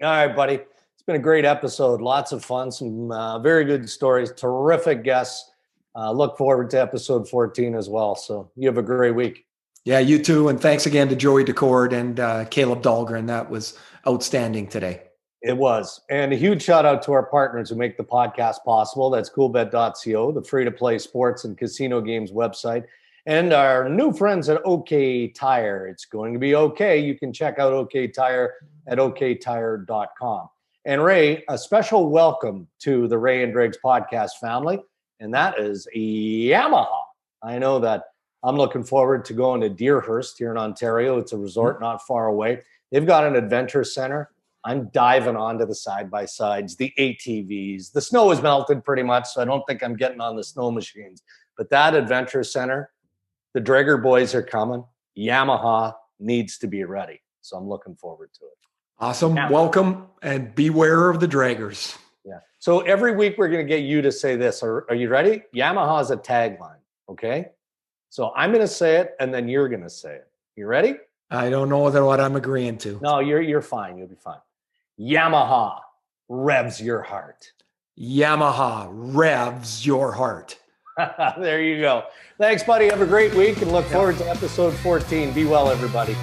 All right, buddy. It's been a great episode. Lots of fun. Some very good stories. Terrific guests. Look forward to episode 14 as well. So you have a great week. Yeah, you too. And thanks again to Joey Daccord and Caleb Dahlgren. That was outstanding today. It was. And a huge shout out to our partners who make the podcast possible. That's coolbet.co, the free-to-play sports and casino games website, and our new friends at OK Tire. It's going to be okay. You can check out OK Tire at oktire.com. And Ray, a special welcome to the Ray and Dregs podcast family, and that is Yamaha. I know that I'm looking forward to going to Deerhurst here in Ontario. It's a resort not far away. They've got an adventure center. I'm diving onto the side-by-sides, the ATVs. The snow has melted pretty much, so I don't think I'm getting on the snow machines. But that adventure center, the Dreger boys are coming. Yamaha needs to be ready. So I'm looking forward to it. Awesome. Yamaha. Welcome, and beware of the draggers. Yeah. So every week we're going to get you to say this. Are you ready? Yamaha is a tagline, okay? So I'm going to say it, and then you're going to say it. You ready? I don't know what I'm agreeing to. No, you're fine. You'll be fine. Yamaha revs your heart. Yamaha revs your heart. There you go. Thanks, buddy. Have a great week and look forward to episode 14. Be well, everybody.